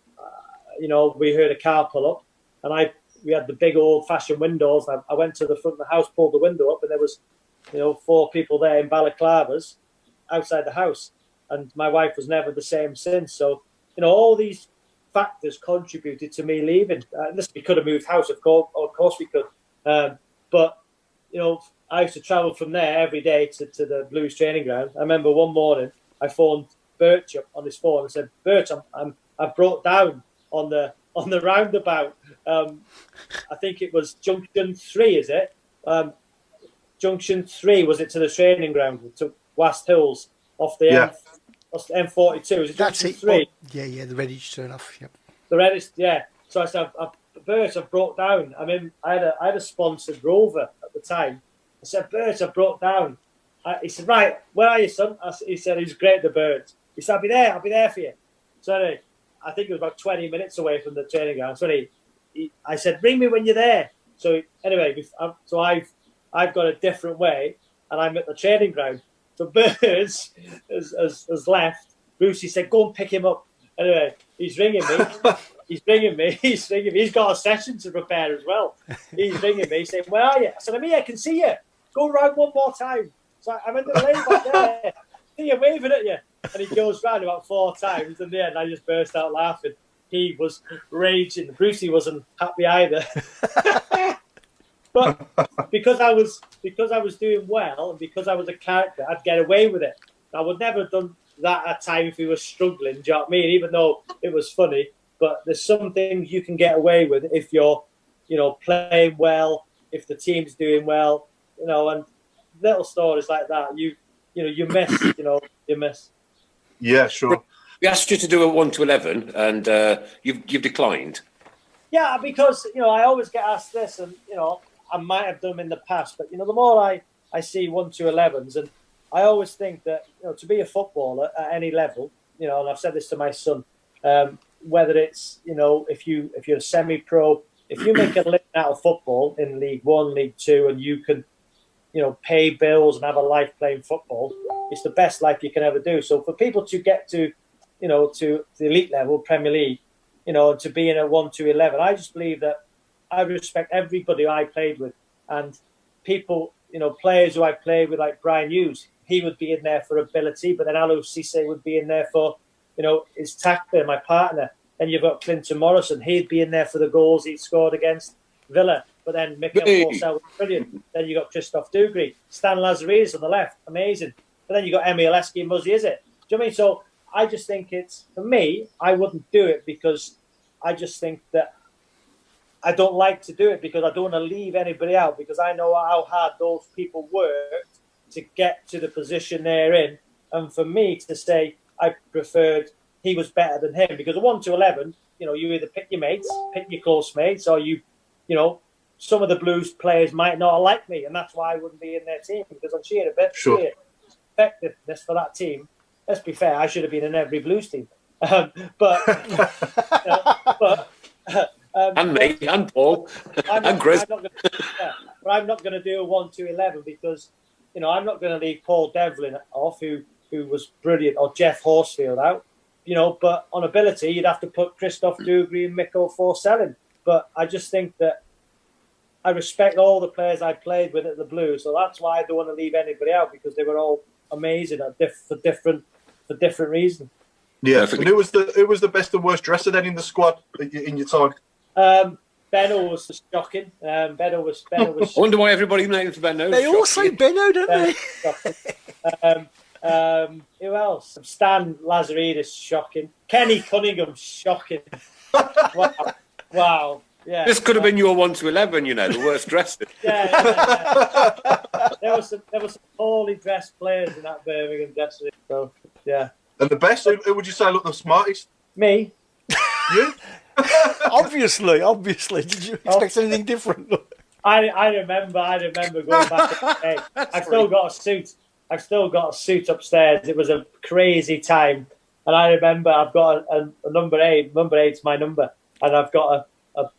we heard a car pull up, and we had the big old-fashioned windows. I went to the front of the house, pulled the window up, and there was, 4 people there in balaclavas outside the house. And my wife was never the same since. So, all these factors contributed to me leaving. Listen, we could have moved house, of course we could. But, I used to travel from there every day to the Blues training ground. I remember one morning I phoned Birch up on his phone and said, Birch, I've brought down on the roundabout. I think it was Junction 3, is it? Junction 3, was it, to the training ground, to West Hills, off the M42. Is it That's Junction it. 3? Oh, yeah, the Redditch turn off. Yep. The Redditch, yeah. So I said, Bert, I've brought down. I had a sponsored Rover at the time. I said, Bert, I've brought down. He said, right, where are you, son? He said, he's great, the Bert. He said, I'll be there for you. So anyway, I think it was about 20 minutes away from the training ground. So I said, ring me when you're there. So anyway, I've got a different way, and I'm at the training ground. So Birds has left. Brucey said, go and pick him up. Anyway, he's ringing me. He's got a session to prepare as well. He's ringing me, saying, where are you? I said, I'm here, I can see you. Go round one more time. So I'm in the lane back there. See you waving at you. And he goes round about 4 times. And in the end, I just burst out laughing. He was raging. Brucey wasn't happy either. But because I was doing well, and because I was a character, I'd get away with it. I would never have done that at a time if he was struggling. Do you know what I mean? Even though it was funny, but there's some things you can get away with if you're, playing well, if the team's doing well, and little stories like that. You miss. Yeah, sure. We asked you to do a 1 to 11, and you've declined. Yeah, because I always get asked this, and I might have done them in the past, but the more I see 1 to 11s, and I always think that to be a footballer at any level, and I've said this to my son, whether it's if you're a semi-pro, if you make a living out of football in League 1, League 2, and you can pay bills and have a life playing football, it's the best life you can ever do. So for people to get to to the elite level, Premier League, to be in a 1 to 11, I just believe that I respect everybody I played with, and people, players who I played with, like Brian Hughes, he would be in there for ability, but then Alou Cisse would be in there for, his tackler, my partner. Then you've got Clinton Morrison, he'd be in there for the goals he scored against Villa. But then Mikel Forsell was brilliant. Then you got Christophe Dugree, Stan Lazaridis on the left, amazing. But then you got Emile Heskey and Muzzy, is it? Do you know what I mean? So I just think for me, I wouldn't do it because I just think that I don't like to do it because I don't want to leave anybody out, because I know how hard those people worked to get to the position they're in. And for me to say I preferred he was better than him, because a 1 to 11, you either pick your mates, pick your close mates, or some of the Blues players might not like me, and that's why I wouldn't be in their team, because I'm sheer effectiveness for that team. Let's be fair, I should have been in every Blues team. And me, and Paul, and Chris. I'm not going to do a 1 to 11 because, I'm not going to leave Paul Devlin off, who was brilliant, or Jeff Horsfield out. But on ability, you'd have to put Christophe Dugree and Mikel Forsell in. But I just think that I respect all the players I played with at the Blues, so that's why I don't want to leave anybody out, because they were all amazing for different for different reasons. Yeah, and who was the best and worst dresser then in the squad in your time? Benno was shocking. Benno was. I wonder why everybody names Benno. They all say Benno, don't they? Who else? Stan Lazaridis, shocking. Kenny Cunningham, shocking. Wow. Yeah. This could have been your 1 to 11, the worst dressed. Yeah. There were some poorly dressed players in that Birmingham dressing room. So, yeah. And the best? Who would you say looked the smartest? Me. You? Obviously. Did you expect anything different? I remember going back to the day. I've still got a suit upstairs. It was a crazy time. And I remember I've got a number 8. Number 8's my number. And I've got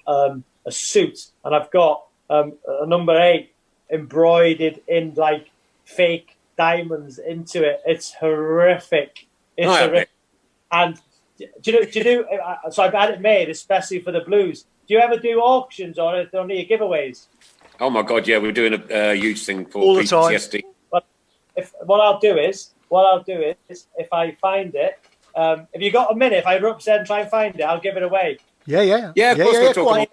a suit. And I've got a number 8 embroidered in like fake diamonds into it. It's horrific. It's horrific. And do you do? So I've had it made especially for the Blues. Do you ever do auctions or only giveaways? Oh my God, yeah, we're doing a huge thing for all the PTSD. time. But what I'll do is if I find it, if you got a minute, if I run upstairs and try and find it, I'll give it away. Yeah. Of course, we're talking.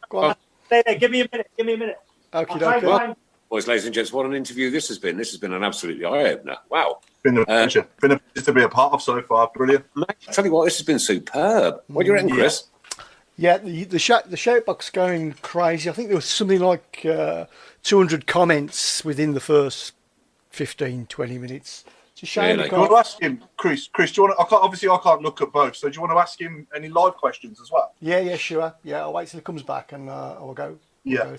Go on. Stay there. Give me a minute. Okay. Boys, ladies and gents, what an interview this has been. This has been an absolutely eye-opener. Wow. Been a pleasure. Been a pleasure to be a part of so far. Brilliant. Mate, I tell you what, this has been superb. What do you reckon, Chris? Yeah, the shout box going crazy. I think there was something like 200 comments within the first 15, 20 minutes. It's a shame. Really? Do you want to ask him, Chris? Do you want to? Obviously, I can't look at both. So, do you want to ask him any live questions as well? Yeah, sure. Yeah, I'll wait till he comes back and I'll go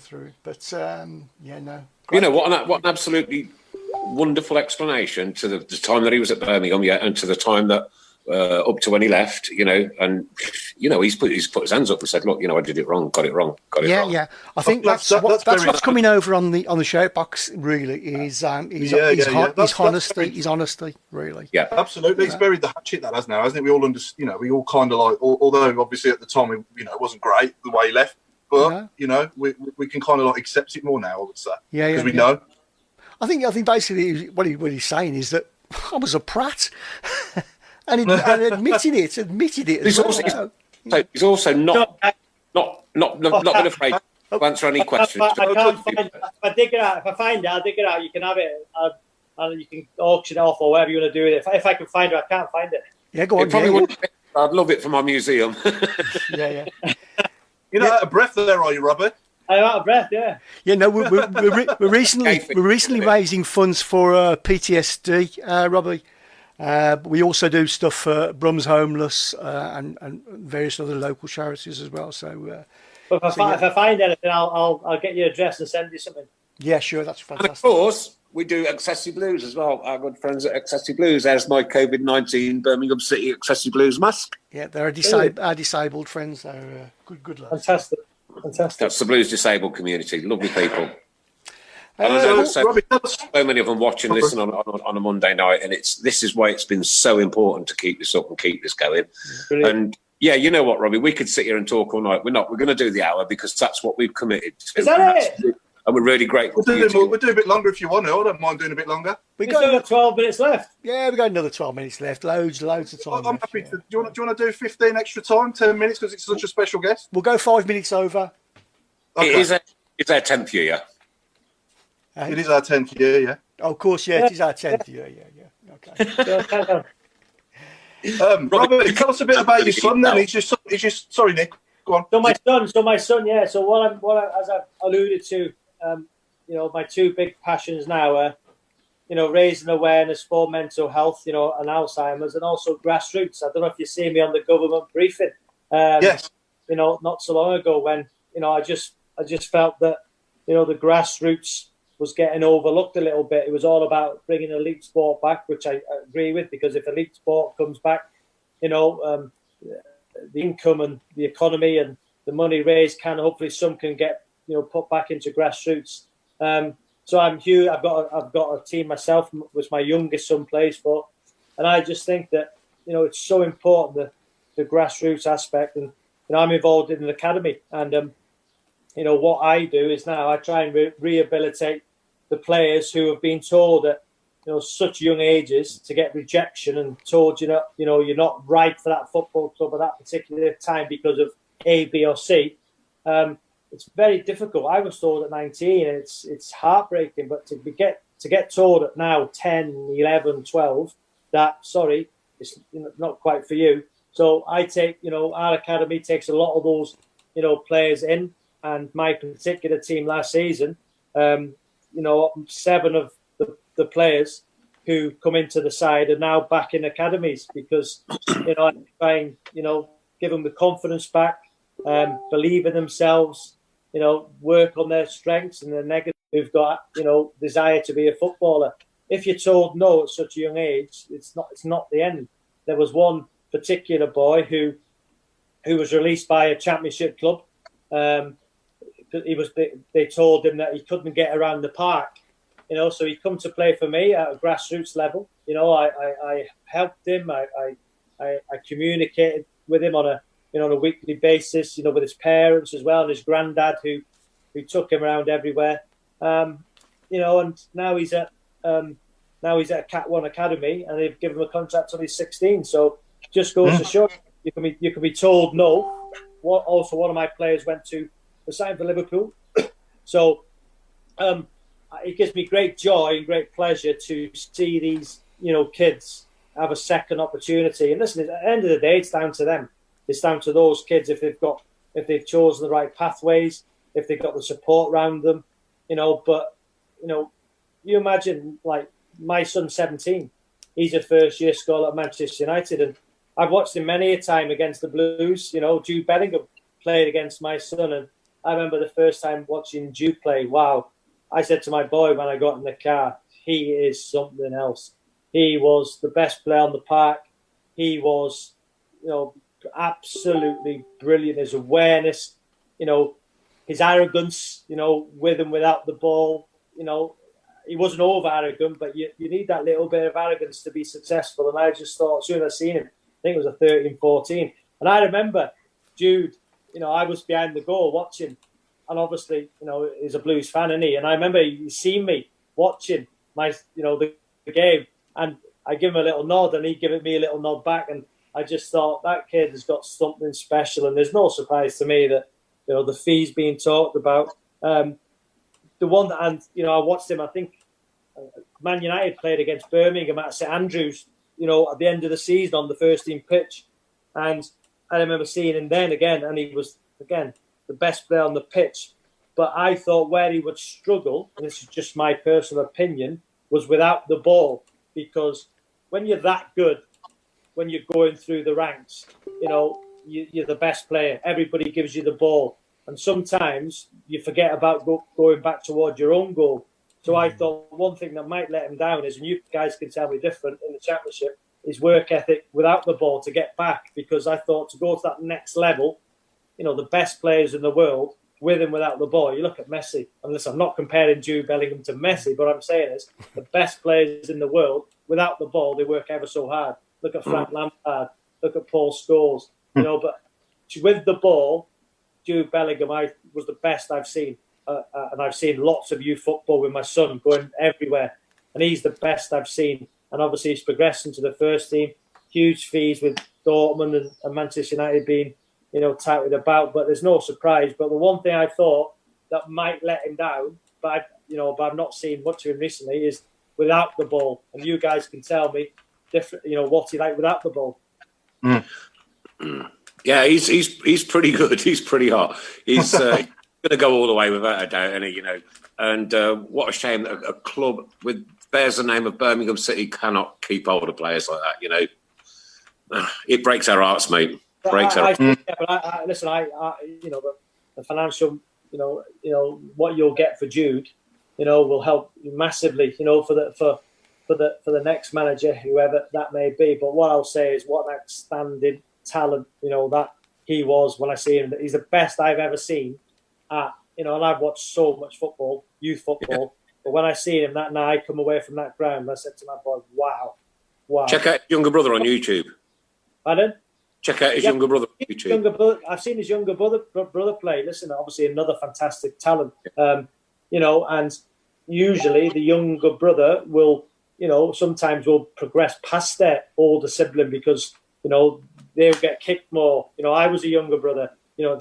through it. But no. You know what an absolutely wonderful explanation to the time that he was at Birmingham, and to the time that up to when he left, and he's put his hands up and said, look, I did it wrong, got it wrong. Yeah. I think that's what's coming over on the shout box. Really, is his honesty. Really. Yeah, absolutely. It's buried the hatchet that has now, hasn't it? We all understand. We all kind of like, although obviously at the time, it wasn't great the way he left. But we can kind of like accept it more now. I would say, because we know. I think basically what he's saying is that I was a prat, and admitted it. He's also not been afraid to answer any questions. If I dig it out, if I find it, I'll dig it out. You can have it, and you can auction it off or whatever you want to do with it. If I can find it, I can't find it. Yeah, go on. I'd love it for my museum. Yeah. You're not out of breath there, are you, Robert? I'm out of breath, yeah. Yeah, no, we're recently raising funds for PTSD, Robbie. We also do stuff for Brum's Homeless and various other local charities as well. So, but if I find anything, I'll get your address and send you something. Yeah, sure, that's fantastic. And of course, we do Accessory Blues as well. Our good friends at Accessory Blues. There's my COVID-19 Birmingham City Accessory Blues mask. Yeah, they're our disabled friends. They're good lads. Fantastic. That's the Blues disabled community. Lovely people. And I know so many of them watch and listen on a Monday night, and this is why it's been so important to keep this up and keep this going. Brilliant. And yeah, you know what, Robbie? We could sit here and talk all night. We're not. We're going to do the hour because that's what we've committed to. Is that it? And we're really grateful. We'll do a bit longer if you want to. I don't mind doing a bit longer. We've got 12 minutes left. Yeah, we've got another 12 minutes left. Loads of time. I'm happy to. Do you want to do 15 extra time, 10 minutes because it's such a special guest? We'll go 5 minutes over. Okay. It's our 10th year. It is our 10th year, yeah. Oh, of course, yeah, it is our 10th year, yeah. Okay. Robert, tell us a bit about your son then. He's just sorry, Nick. Go on. So my son, yeah. So what I, as I've alluded to, my two big passions now are, raising awareness for mental health, and Alzheimer's, and also grassroots. I don't know if you see me on the government briefing. Yes. Not so long ago when, I just felt that, the grassroots was getting overlooked a little bit. It was all about bringing elite sport back, which I agree with, because if elite sport comes back, the income and the economy and the money raised hopefully some can get, put back into grassroots. So I'm huge. I've got a team myself, which my youngest son plays for, and I just think that it's so important the grassroots aspect, and I'm involved in an academy, and what I do is now I try and rehabilitate the players who have been told at such young ages to get rejection and told you're not right for that football club at that particular time because of A, B, or C. It's very difficult. I was told at 19, and it's heartbreaking. But to get told at now 10, 11, 12 that sorry, it's not quite for you. So I take our academy takes a lot of those players in, and my particular team last season, 7 of the players who come into the side are now back in academies because I try and give them the confidence back, believe in themselves, work on their strengths and their negatives. Who've got desire to be a footballer. If you're told no at such a young age, it's not the end. There was one particular boy who was released by a championship club. They told him that he couldn't get around the park, so he come to play for me at a grassroots level. I helped him. I communicated with him on a weekly basis. With his parents as well, and his granddad who took him around everywhere. And now he's at a Cat 1 academy, and they've given him a contract till he's 16. So just goes to show you can be told no. Also, one of my players went to the sign for Liverpool. So it gives me great joy and great pleasure to see these kids have a second opportunity. And listen, at the end of the day, it's down to them. It's down to those kids if they've chosen the right pathways, if they've got the support around them. But you imagine, like, my son's 17. He's a first-year scholar at Manchester United, and I've watched him many a time against the Blues. Jude Bellingham played against my son, and I remember the first time watching Jude play. Wow! I said to my boy when I got in the car, he is something else. He was the best player on the park. He was, absolutely brilliant. His awareness, his arrogance, with and without the ball, he wasn't over arrogant, but you need that little bit of arrogance to be successful. And I just thought, as soon as I seen him, I think it was a 13, 14. And I remember Jude, I was behind the goal watching, and obviously, he's a Blues fan, isn't he? And I remember he seen me watching the game, and I give him a little nod, and he gave me a little nod back, and I just thought that kid has got something special. And there's no surprise to me that the fees being talked about. The one that, I watched him, I think Man United played against Birmingham at St Andrews, at the end of the season on the first team pitch. And I remember seeing him then again, and he was, again, the best player on the pitch. But I thought where he would struggle, and this is just my personal opinion, was without the ball. Because when you're that good, when you're going through the ranks, you're the best player. Everybody gives you the ball. And sometimes you forget about going back towards your own goal. So I thought one thing that might let him down is, and you guys can tell me different in the championship, is work ethic without the ball to get back. Because I thought to go to that next level, the best players in the world, with and without the ball. You look at Messi. And listen, I'm not comparing Jude Bellingham to Messi, but what I'm saying is the best players in the world, without the ball, they work ever so hard. Look at Frank Lampard. Look at Paul Scholes. But with the ball, Jude Bellingham was the best I've seen. And I've seen lots of youth football with my son going everywhere. And he's the best I've seen. And obviously he's progressing to the first team. Huge fees with Dortmund and Manchester United being, touted about. But there's no surprise. But the one thing I thought that might let him down, but I've not seen much of him recently, is without the ball. And you guys can tell me different, what he like without the ball. Yeah, he's pretty good. He's pretty hot. He's going to go all the way without a doubt, isn't he? And what a shame that a club with bears the name of Birmingham City cannot keep hold of players like that. It breaks our hearts, mate. Listen, the financial, what you'll get for Jude, will help massively, for the next manager, whoever that may be. But what I'll say is, what an outstanding talent, that he was when I see him. He's the best I've ever seen. And I've watched so much football, youth football. But when I see him that night, I come away from that ground, I said to my boy, wow. Check out his younger brother on YouTube. Pardon? Check out his younger brother on YouTube. I've seen his younger brother play. Listen, obviously another fantastic talent. And usually the younger brother will, you know, sometimes will progress past their older sibling because, you know, they'll get kicked more. You know, I was a younger brother. You know,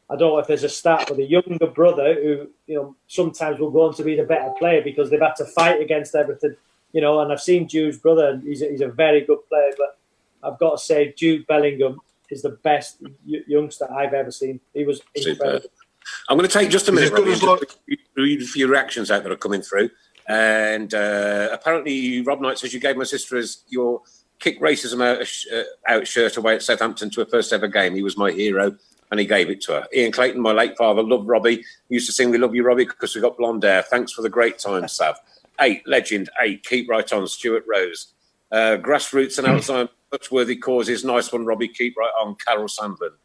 I don't know if there's a stat, but a younger brother who, you know, sometimes will go on to be the better player because they've had to fight against everything. You know, and I've seen Jude's brother, and he's a very good player. But I've got to say, Jude Bellingham is the best youngster I've ever seen. He was incredible. I'm going to take just a minute, Robbie, to read a few reactions out that are coming through. And apparently, Rob Knight says you gave my sister your kick racism out shirt away at Southampton to her first ever game. He was my hero, and he gave it to her. Ian Clayton, my late father, loved Robbie. He used to sing "We love you, Robbie," because we got blonde hair. Thanks for the great time, Sav. 8, legend. 8, keep right on, Stuart Rose. Grassroots and Alzheimer's, such worthy causes. Nice one, Robbie. Keep right on, Carol Sandland.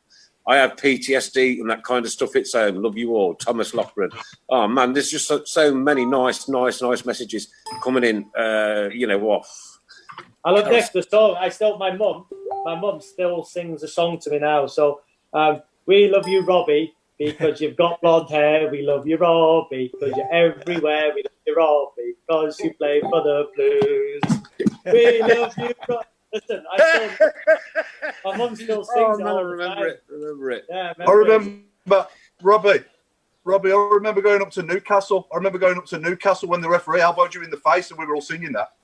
I have PTSD and that kind of stuff. It's home. Love you all, Thomas Lochran. Oh man, there's just so many nice messages coming in. You know what? I love the song. My mum still sings a song to me now. So we love you, Robbie, because you've got blonde hair. We love you, Robbie, because you're everywhere. We love you, Robbie, because you play for the Blues. We love you, Robbie. Listen, my mum still sings it all the time. Remember it. Yeah, I remember, Robbie, I remember going up to Newcastle. When the referee elbowed you in the face and we were all singing that.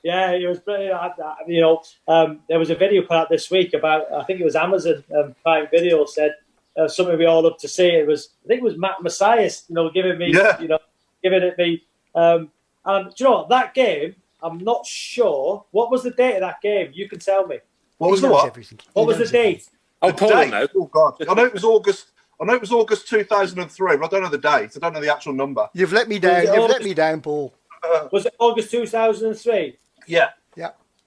Yeah, it was brilliant. You know, there was a video put out this week about, I think it was Amazon Prime Video said something we all love to see. I think it was Matt Messias, you know, giving it me. And do you know what, that game, I'm not sure. What was the date of that game? You can tell me. What was the what? What was the date? Oh, Paul, no. Oh, God. I know it was August 2003, but I don't know the date. I don't know the actual number. You've let me down. Paul. Was it August 2003? Yeah.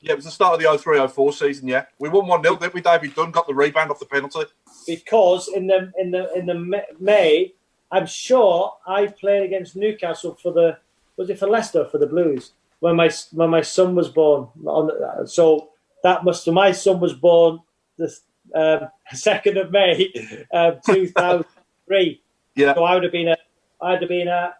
It was the start of the 03-04 season, yeah. We won 1-0, didn't we? David Dunn got the rebound off the penalty. Because in the May, I'm sure I played against Newcastle for Leicester for the Blues? When my son was born, so my son was born the 2nd of May, 2003. Yeah. So I'd have been at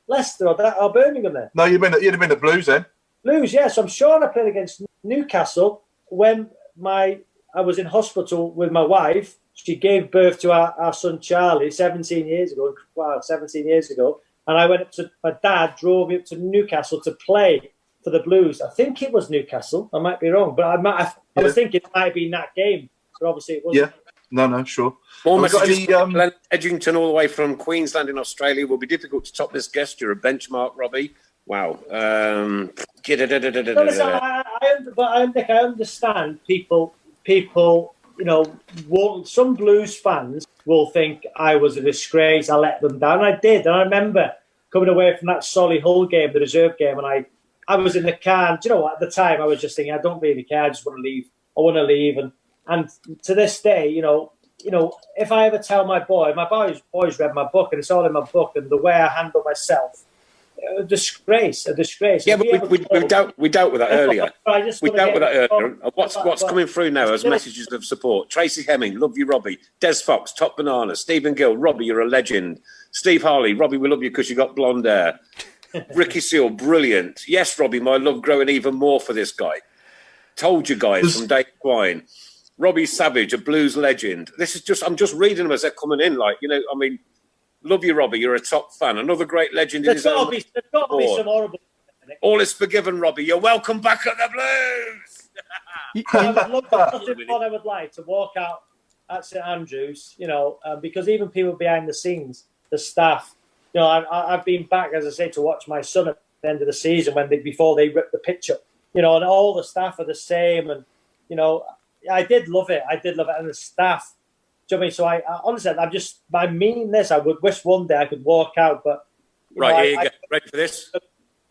Leicester or Birmingham then. No, you'd have been at Blues then. Blues, yes. Yeah, so I'm sure I played against Newcastle when I was in hospital with my wife. She gave birth to our son Charlie 17 years ago. Wow, 17 years ago. And I went up to, my dad drove me up to Newcastle to play for the Blues. I think it was Newcastle. I might be wrong, but I was thinking it might be in that game. But obviously it wasn't. Yeah, no, sure. More messages. Glenn Edgington all the way from Queensland in Australia. Will be difficult to top this guest. You're a benchmark, Robbie. Wow. Nick, I understand people, you know, some Blues fans will think I was a disgrace. I let them down. I did. And I remember coming away from that Solihull game, the reserve game, and I was in the car. And do you know what? At the time, I was just thinking, I don't really care. I just want to leave. I want to leave. And to this day, you know, if I ever tell my boys read my book, and it's all in my book, and the way I handle myself, a disgrace. Yeah, but we dealt with that earlier. What's coming through now as messages of support? Tracy Hemming, love you, Robbie. Des Fox, top banana. Stephen Gill, Robbie, you're a legend. Steve Harley, Robbie, we love you because you got blonde hair. Ricky Seal, brilliant. Yes, Robbie, my love growing even more for this guy. Told you guys from Dave Quine. Robbie Savage, a Blues legend. I'm just reading them as they're coming in. Like, you know, I mean, love you, Robbie. You're a top fan. Another great legend in his own. There's got to be some horrible. All is forgiven, Robbie. You're welcome back at the Blues. I would like to walk out at St Andrews, you know, because even people behind the scenes, the staff, you know, I've been back, as I say, to watch my son at the end of the season before they ripped the pitch up, you know, and all the staff are the same, and you know, I did love it, and the staff. Do you know what I mean? So I honestly, I mean this. I would wish one day I could walk out, but right, here you go. Ready for this?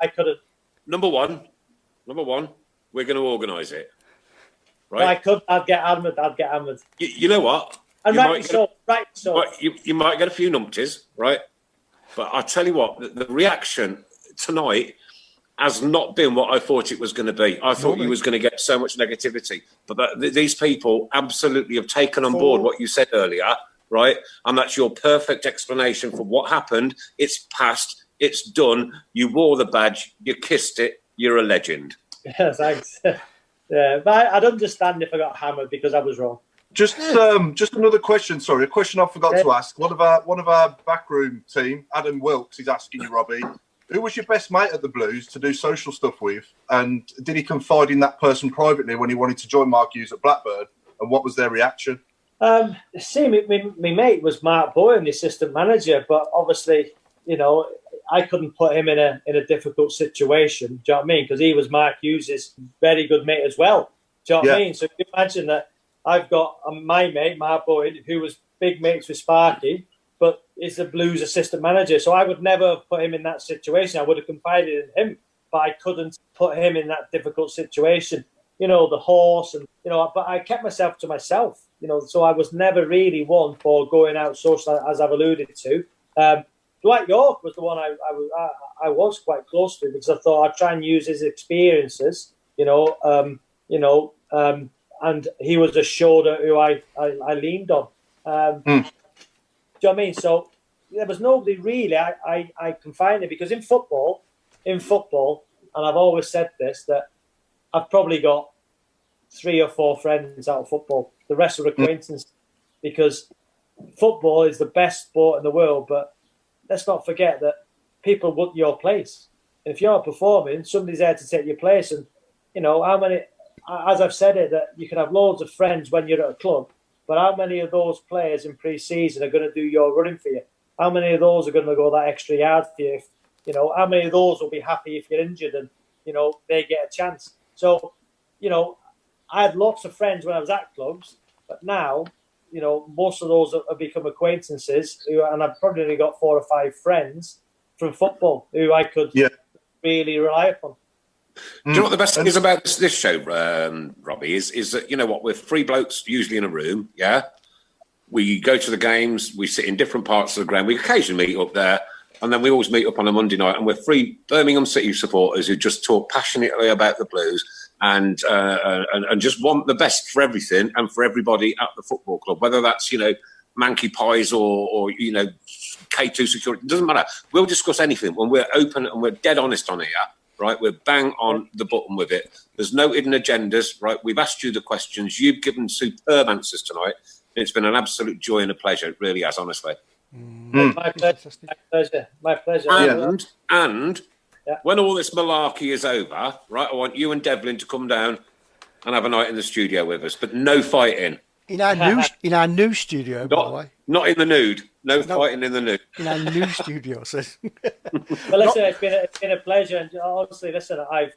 I couldn't. Number one, we're going to organise it. Right? No, I could. I'd get hammered. You know what? And right, so. You might get a few numpties, right? But I tell you what, the reaction tonight has not been what I thought it was going to be. I thought you was going to get so much negativity, but these people absolutely have taken on board what you said earlier, right? And that's your perfect explanation for what happened. It's past. It's done. You wore the badge. You kissed it. you're a legend. Yeah, thanks. Yeah, but I'd understand if I got hammered because I was wrong. Just another question. Sorry, a question I forgot to ask. One of our backroom team, Adam Wilkes, is asking you, Robbie, who was your best mate at the Blues to do social stuff with, and did he confide in that person privately when he wanted to join Mark Hughes at Blackburn, and what was their reaction? See, my mate was Mark Bowen, the assistant manager, but obviously, I couldn't put him in a difficult situation. Do you know what I mean? Because he was Mark Hughes' very good mate as well. Do you know what I mean? So you imagine that I've got my mate, Mark Bowen, who was big mates with Sparky, but is the Blues assistant manager. So I would never have put him in that situation. I would have confided in him, but I couldn't put him in that difficult situation. The horse and, but I kept myself to myself, so I was never really one for going out social, as I've alluded to. Dwight York was the one I was quite close to because I thought I'd try and use his experiences, and he was a shoulder who I leaned on. Do you know what I mean? So there was nobody really I confided because in football, and I've always said this, that I've probably got 3 or 4 friends out of football. The rest are acquaintances because football is the best sport in the world, but let's not forget that people want your place. And if you're not performing, somebody's there to take your place. And, how many, as I've said it, that you can have loads of friends when you're at a club, but how many of those players in pre-season are going to do your running for you? How many of those are going to go that extra yard for you? How many of those will be happy if you're injured and, they get a chance? So, I had lots of friends when I was at clubs, but now, most of those have become acquaintances, and I've probably only got 4 or 5 friends from football who I could really rely upon. Do you know what the best thing is about this show, Robbie, is that, we're 3 blokes usually in a room, yeah? We go to the games, we sit in different parts of the ground, we occasionally meet up there, and then we always meet up on a Monday night, and we're 3 Birmingham City supporters who just talk passionately about the Blues and just want the best for everything and for everybody at the football club, whether that's, manky pies or K2 security, it doesn't matter. We'll discuss anything when we're open and we're dead honest on it, right? We're bang on the button with it. There's no hidden agendas, right? We've asked you the questions. You've given superb answers tonight. It's been an absolute joy and a pleasure. It really has, honestly. My pleasure. And when all this malarkey is over, right, I want you and Devlin to come down and have a night in the studio with us, but no fighting. In our new studio, by the way. Not in the nude. No fighting in the nude. In our new studio, says. Well, listen, it's been a pleasure, and honestly, listen, I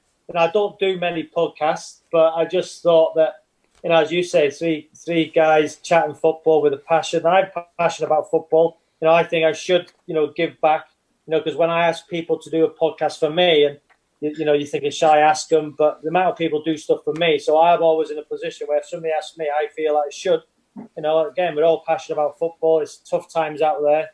don't do many podcasts, but I just thought that, as you say, three guys chatting football with a passion. I'm passionate about football. I think I should, give back. Because when I ask people to do a podcast for me, and you're thinking, shall I ask them? But the amount of people do stuff for me, so I'm always in a position where if somebody asks me, I feel I should. Again, we're all passionate about football. It's tough times out there.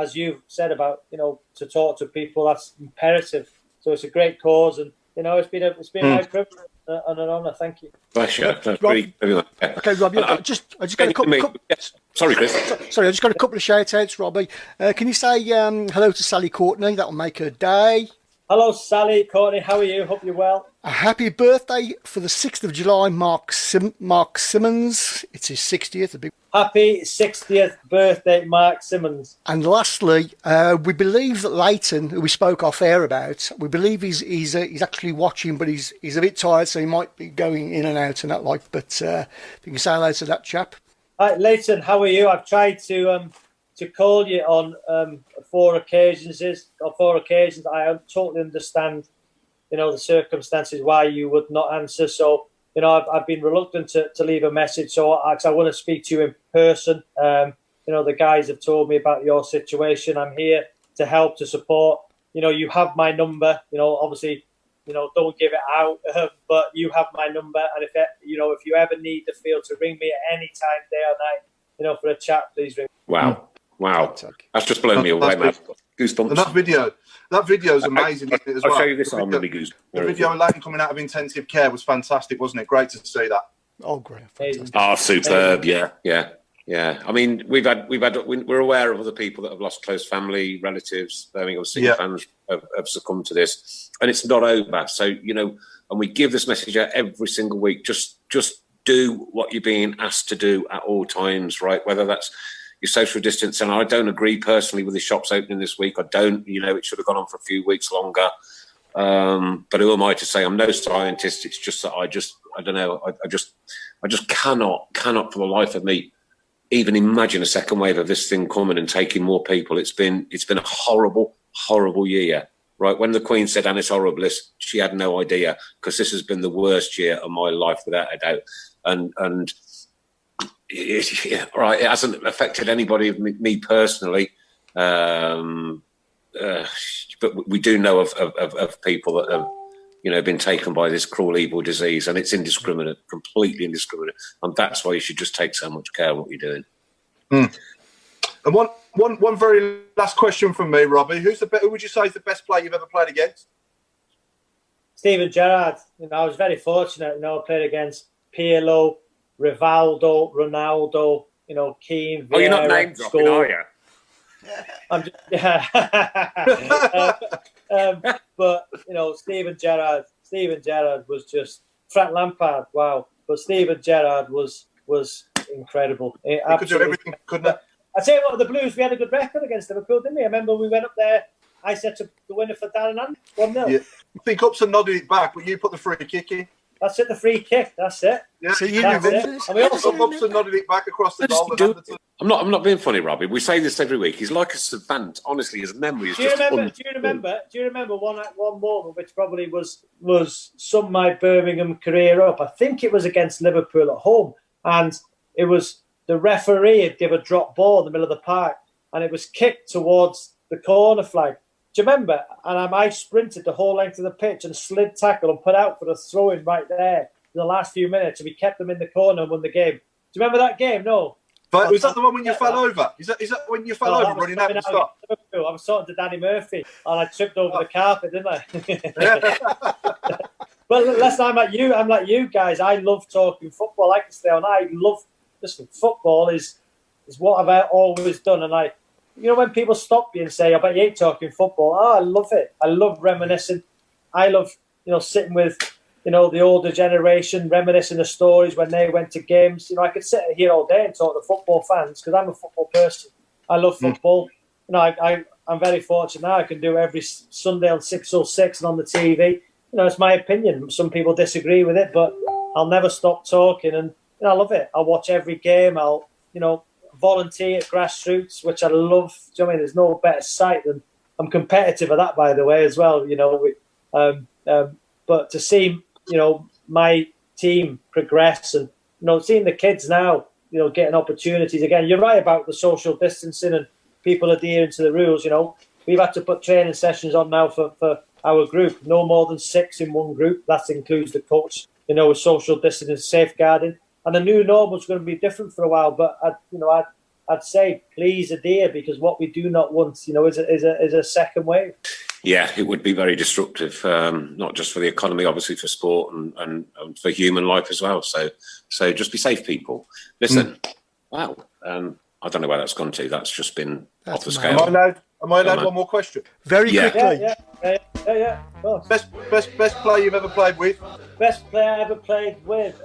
As you've said about, to talk to people, that's imperative. So it's a great cause, and it's been my privilege and an honour. Thank you. Pleasure. Okay, Robbie, I just got a couple. Sorry, Chris. Sorry, I just got a couple of shout-outs, Robbie. Can you say hello to Sally Courtney? That'll make her day. Hello, Sally Courtney. How are you? Hope you're well. A happy birthday for the 6th of July, Mark Simmons. It's his 60th. Happy 60th birthday, Mark Simmons. And lastly, we believe that Leighton, who we spoke off air about, we believe he's actually watching, but he's a bit tired, so he might be going in and out and that like. But if you can say hello to that chap. Hi, Leighton. How are you? I've tried to call you on 4 occasions. I totally understand, the circumstances why you would not answer. So, I've been reluctant to leave a message. So I want to speak to you in person. The guys have told me about your situation. I'm here to help, to support. You have my number. Obviously, don't give it out, but you have my number. And if you ever need to feel to ring me at any time, day or night, for a chat, please ring. Wow. That's just blown me away, man. Goosebumps. And that video is amazing, isn't it, as well? I'll show you this arm, really goose. The video of Leighton coming out of intensive care was fantastic, wasn't it? Great to see that. Oh, great. Oh, superb. Yeah. Yeah, I mean, we're aware of other people that have lost close family, relatives. Birmingham City fans have succumbed to this, and it's not over. So, you know, and we give this message out every single week. Just do what you're being asked to do at all times, right? Whether that's your social distance, and I don't agree personally with the shops opening this week. I don't, you know, it should have gone on for a few weeks longer. But who am I to say? I'm no scientist. It's just that I don't know. I just cannot for the life of me even imagine a second wave of this thing coming and taking more people. It's been a horrible year, right? When the Queen said "Annus Horribilis," she had no idea, because this has been the worst year of my life without a doubt. And it hasn't affected anybody, me personally, but we do know of people that have, you know, been taken by this cruel, evil disease, and it's indiscriminate, completely indiscriminate, and that's why you should just take so much care of what you're doing. And one very last question from me, Robbie. Who would you say is the best player you've ever played against? Steven Gerrard. You know, I was very fortunate. You know, I played against Pirlo, Rivaldo, Ronaldo. You know, Keane. Oh, you're not name dropping, are you? I'm just, but you know, Steven Gerrard was just Frank Lampard. Wow, but Steven Gerrard was incredible. He could do everything, couldn't he? I tell you what, the Blues, we had a good record against Liverpool, didn't we? I remember we went up there. I set up the winner for Darren and 1-0. Yeah. I think Upson nodded it back, but you put the free kick in. That's it, the free kick. That's it. Yeah. So you remember this? And we also Upson nodded it back across the goal. I'm not being funny, Robbie. We say this every week. He's like a savant. Honestly, his memory is Do you remember one moment which probably was summed my Birmingham career up? I think it was against Liverpool at home, and it was the referee had given a drop ball in the middle of the park, and it was kicked towards the corner flag. Do you remember? And I sprinted the whole length of the pitch and slid tackle and put out for a throw-in right there in the last few minutes, and we kept them in the corner and won the game. Do you remember that game? No. But was that the one when you fell over? Is that when you fell over running out of the stop? I was talking to Danny Murphy, and I tripped over the carpet, didn't I? But last time I'm like you guys. I love talking football. Like to stay on. Listen, football is what I've always done, and you know, when people stop you and say, "I bet you ain't talking football," I love it. I love reminiscing. I love, you know, sitting with, you know, the older generation, reminiscing the stories when they went to games. You know, I could sit here all day and talk to football fans because I'm a football person. I love football. You know, I'm very fortunate now. I can do it every Sunday on 606 and on the TV. You know, it's my opinion. Some people disagree with it, but I'll never stop talking, and you know, I love it. I'll watch every game. I'll, you know, volunteer at grassroots, which I love. Do you know what I mean? There's no better sight than, I'm competitive at that, by the way, as well. You know, but to see, you know, my team progress, and you know, seeing the kids now, you know, getting opportunities again. You're right about the social distancing and people adhering to the rules. You know, we've had to put training sessions on now for our group. No more than 6 in one group. That includes the coach. You know, with social distancing, safeguarding. And the new normal is going to be different for a while, but I'd say please adhere, because what we do not want, you know, is a second wave. Yeah, it would be very destructive, not just for the economy, obviously for sport and for human life as well. So just be safe, people. Listen, wow, I don't know where that's gone to. That's just been off the scale. Am I allowed one more question? Very quickly. Yeah. Best player you've ever played with? Best player I ever played with.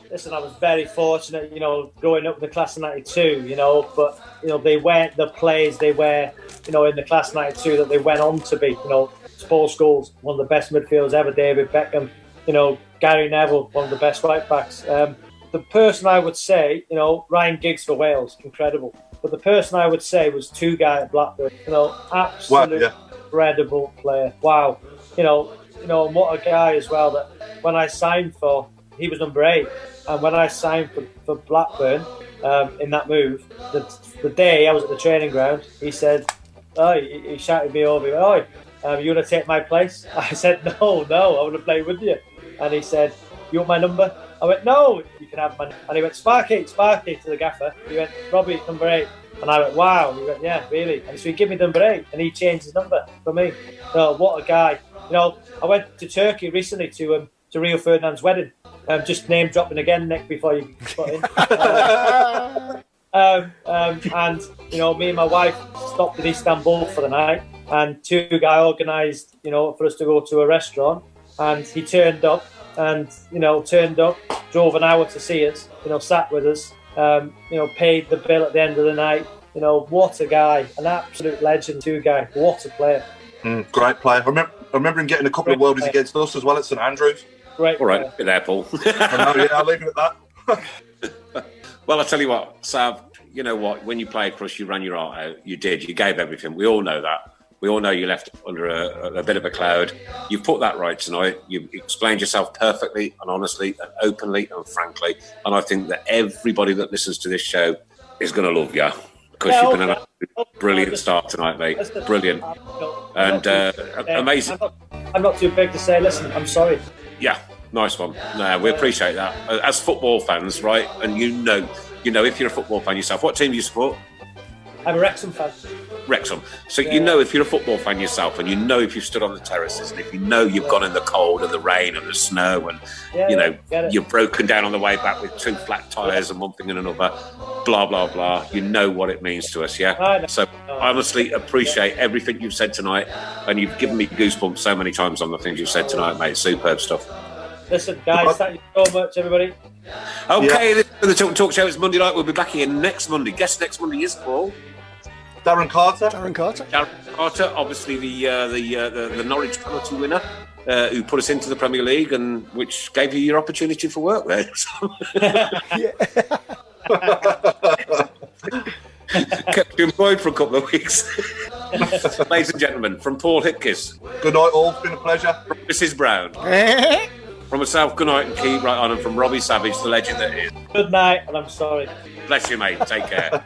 Listen, I was very fortunate, you know, growing up in the class of '92, you know, but you know, they weren't the players they were, you know, in the class of '92 that they went on to be. You know, Spall Scholes, one of the best midfielders ever. David Beckham, you know, Gary Neville, one of the best right backs. The person I would say, you know, Ryan Giggs for Wales, incredible. But the person I would say was Tugay at Blackburn. You know, absolute incredible player. Wow. You know, and what a guy as well, that when I signed for, he was number 8. And when I signed for Blackburn in that move, the day I was at the training ground, he said, he shouted me over, you want to take my place? I said, no, I want to play with you. And he said, you want my number? I went, no, you can have my number. And he went, Sparky to the gaffer. He went, Robbie, number 8. And I went, wow. And he went, yeah, really? And so he gave me number 8, and he changed his number for me. So what a guy. You know, I went to Turkey recently to Rio Ferdinand's wedding. Just name dropping again, Nick, before you got in. And me and my wife stopped in Istanbul for the night, and two guy organised, for us to go to a restaurant, and he turned up, drove an hour to see us, sat with us, paid the bill at the end of the night. What a guy, an absolute legend, two guy, what a player. Great player. I remember him getting a couple of worldies against us as well at St Andrews. Great. All right, be there, Paul. I'll leave it at that. Well, I'll tell you what, Sav, you know what? When you played for us, you ran your heart out. You did. You gave everything. We all know that. We all know you left under a bit of a cloud. You've put that right tonight. You explained yourself perfectly and honestly and openly and frankly. And I think that everybody that listens to this show is going to love you because you've been an absolute brilliant start tonight, mate. Brilliant. And amazing. I'm not too big to say, listen, I'm sorry. Yeah, nice one. No, we appreciate that. As football fans, right? And you know, if you're a football fan yourself, what team do you support? I'm a Wrexham fan. Wrexham. So you know if you're a football fan yourself, and you know if you've stood on the terraces, and if you know you've gone in the cold and the rain and the snow, and you're broken down on the way back with two flat tyres and one thing and another, blah blah blah. You know what it means to us, yeah. So I honestly appreciate everything you've said tonight, and you've given me goosebumps so many times on the things you've said tonight, mate. Superb stuff. Listen, guys, thank you so much, everybody. Okay, the Talk Show is Monday night. We'll be back here next Monday. Guess next Monday is Paul. Darren Carter, obviously the Norwich penalty winner, who put us into the Premier League and which gave you your opportunity for work there. Kept you employed for a couple of weeks. Ladies and gentlemen, from Paul Hipkiss. Good night, all. It's been a pleasure. From Mrs. Browne. From myself, good night and keep right on. And from Robbie Savage, the legend that is. Good night, and I'm sorry. Bless you, mate. Take care.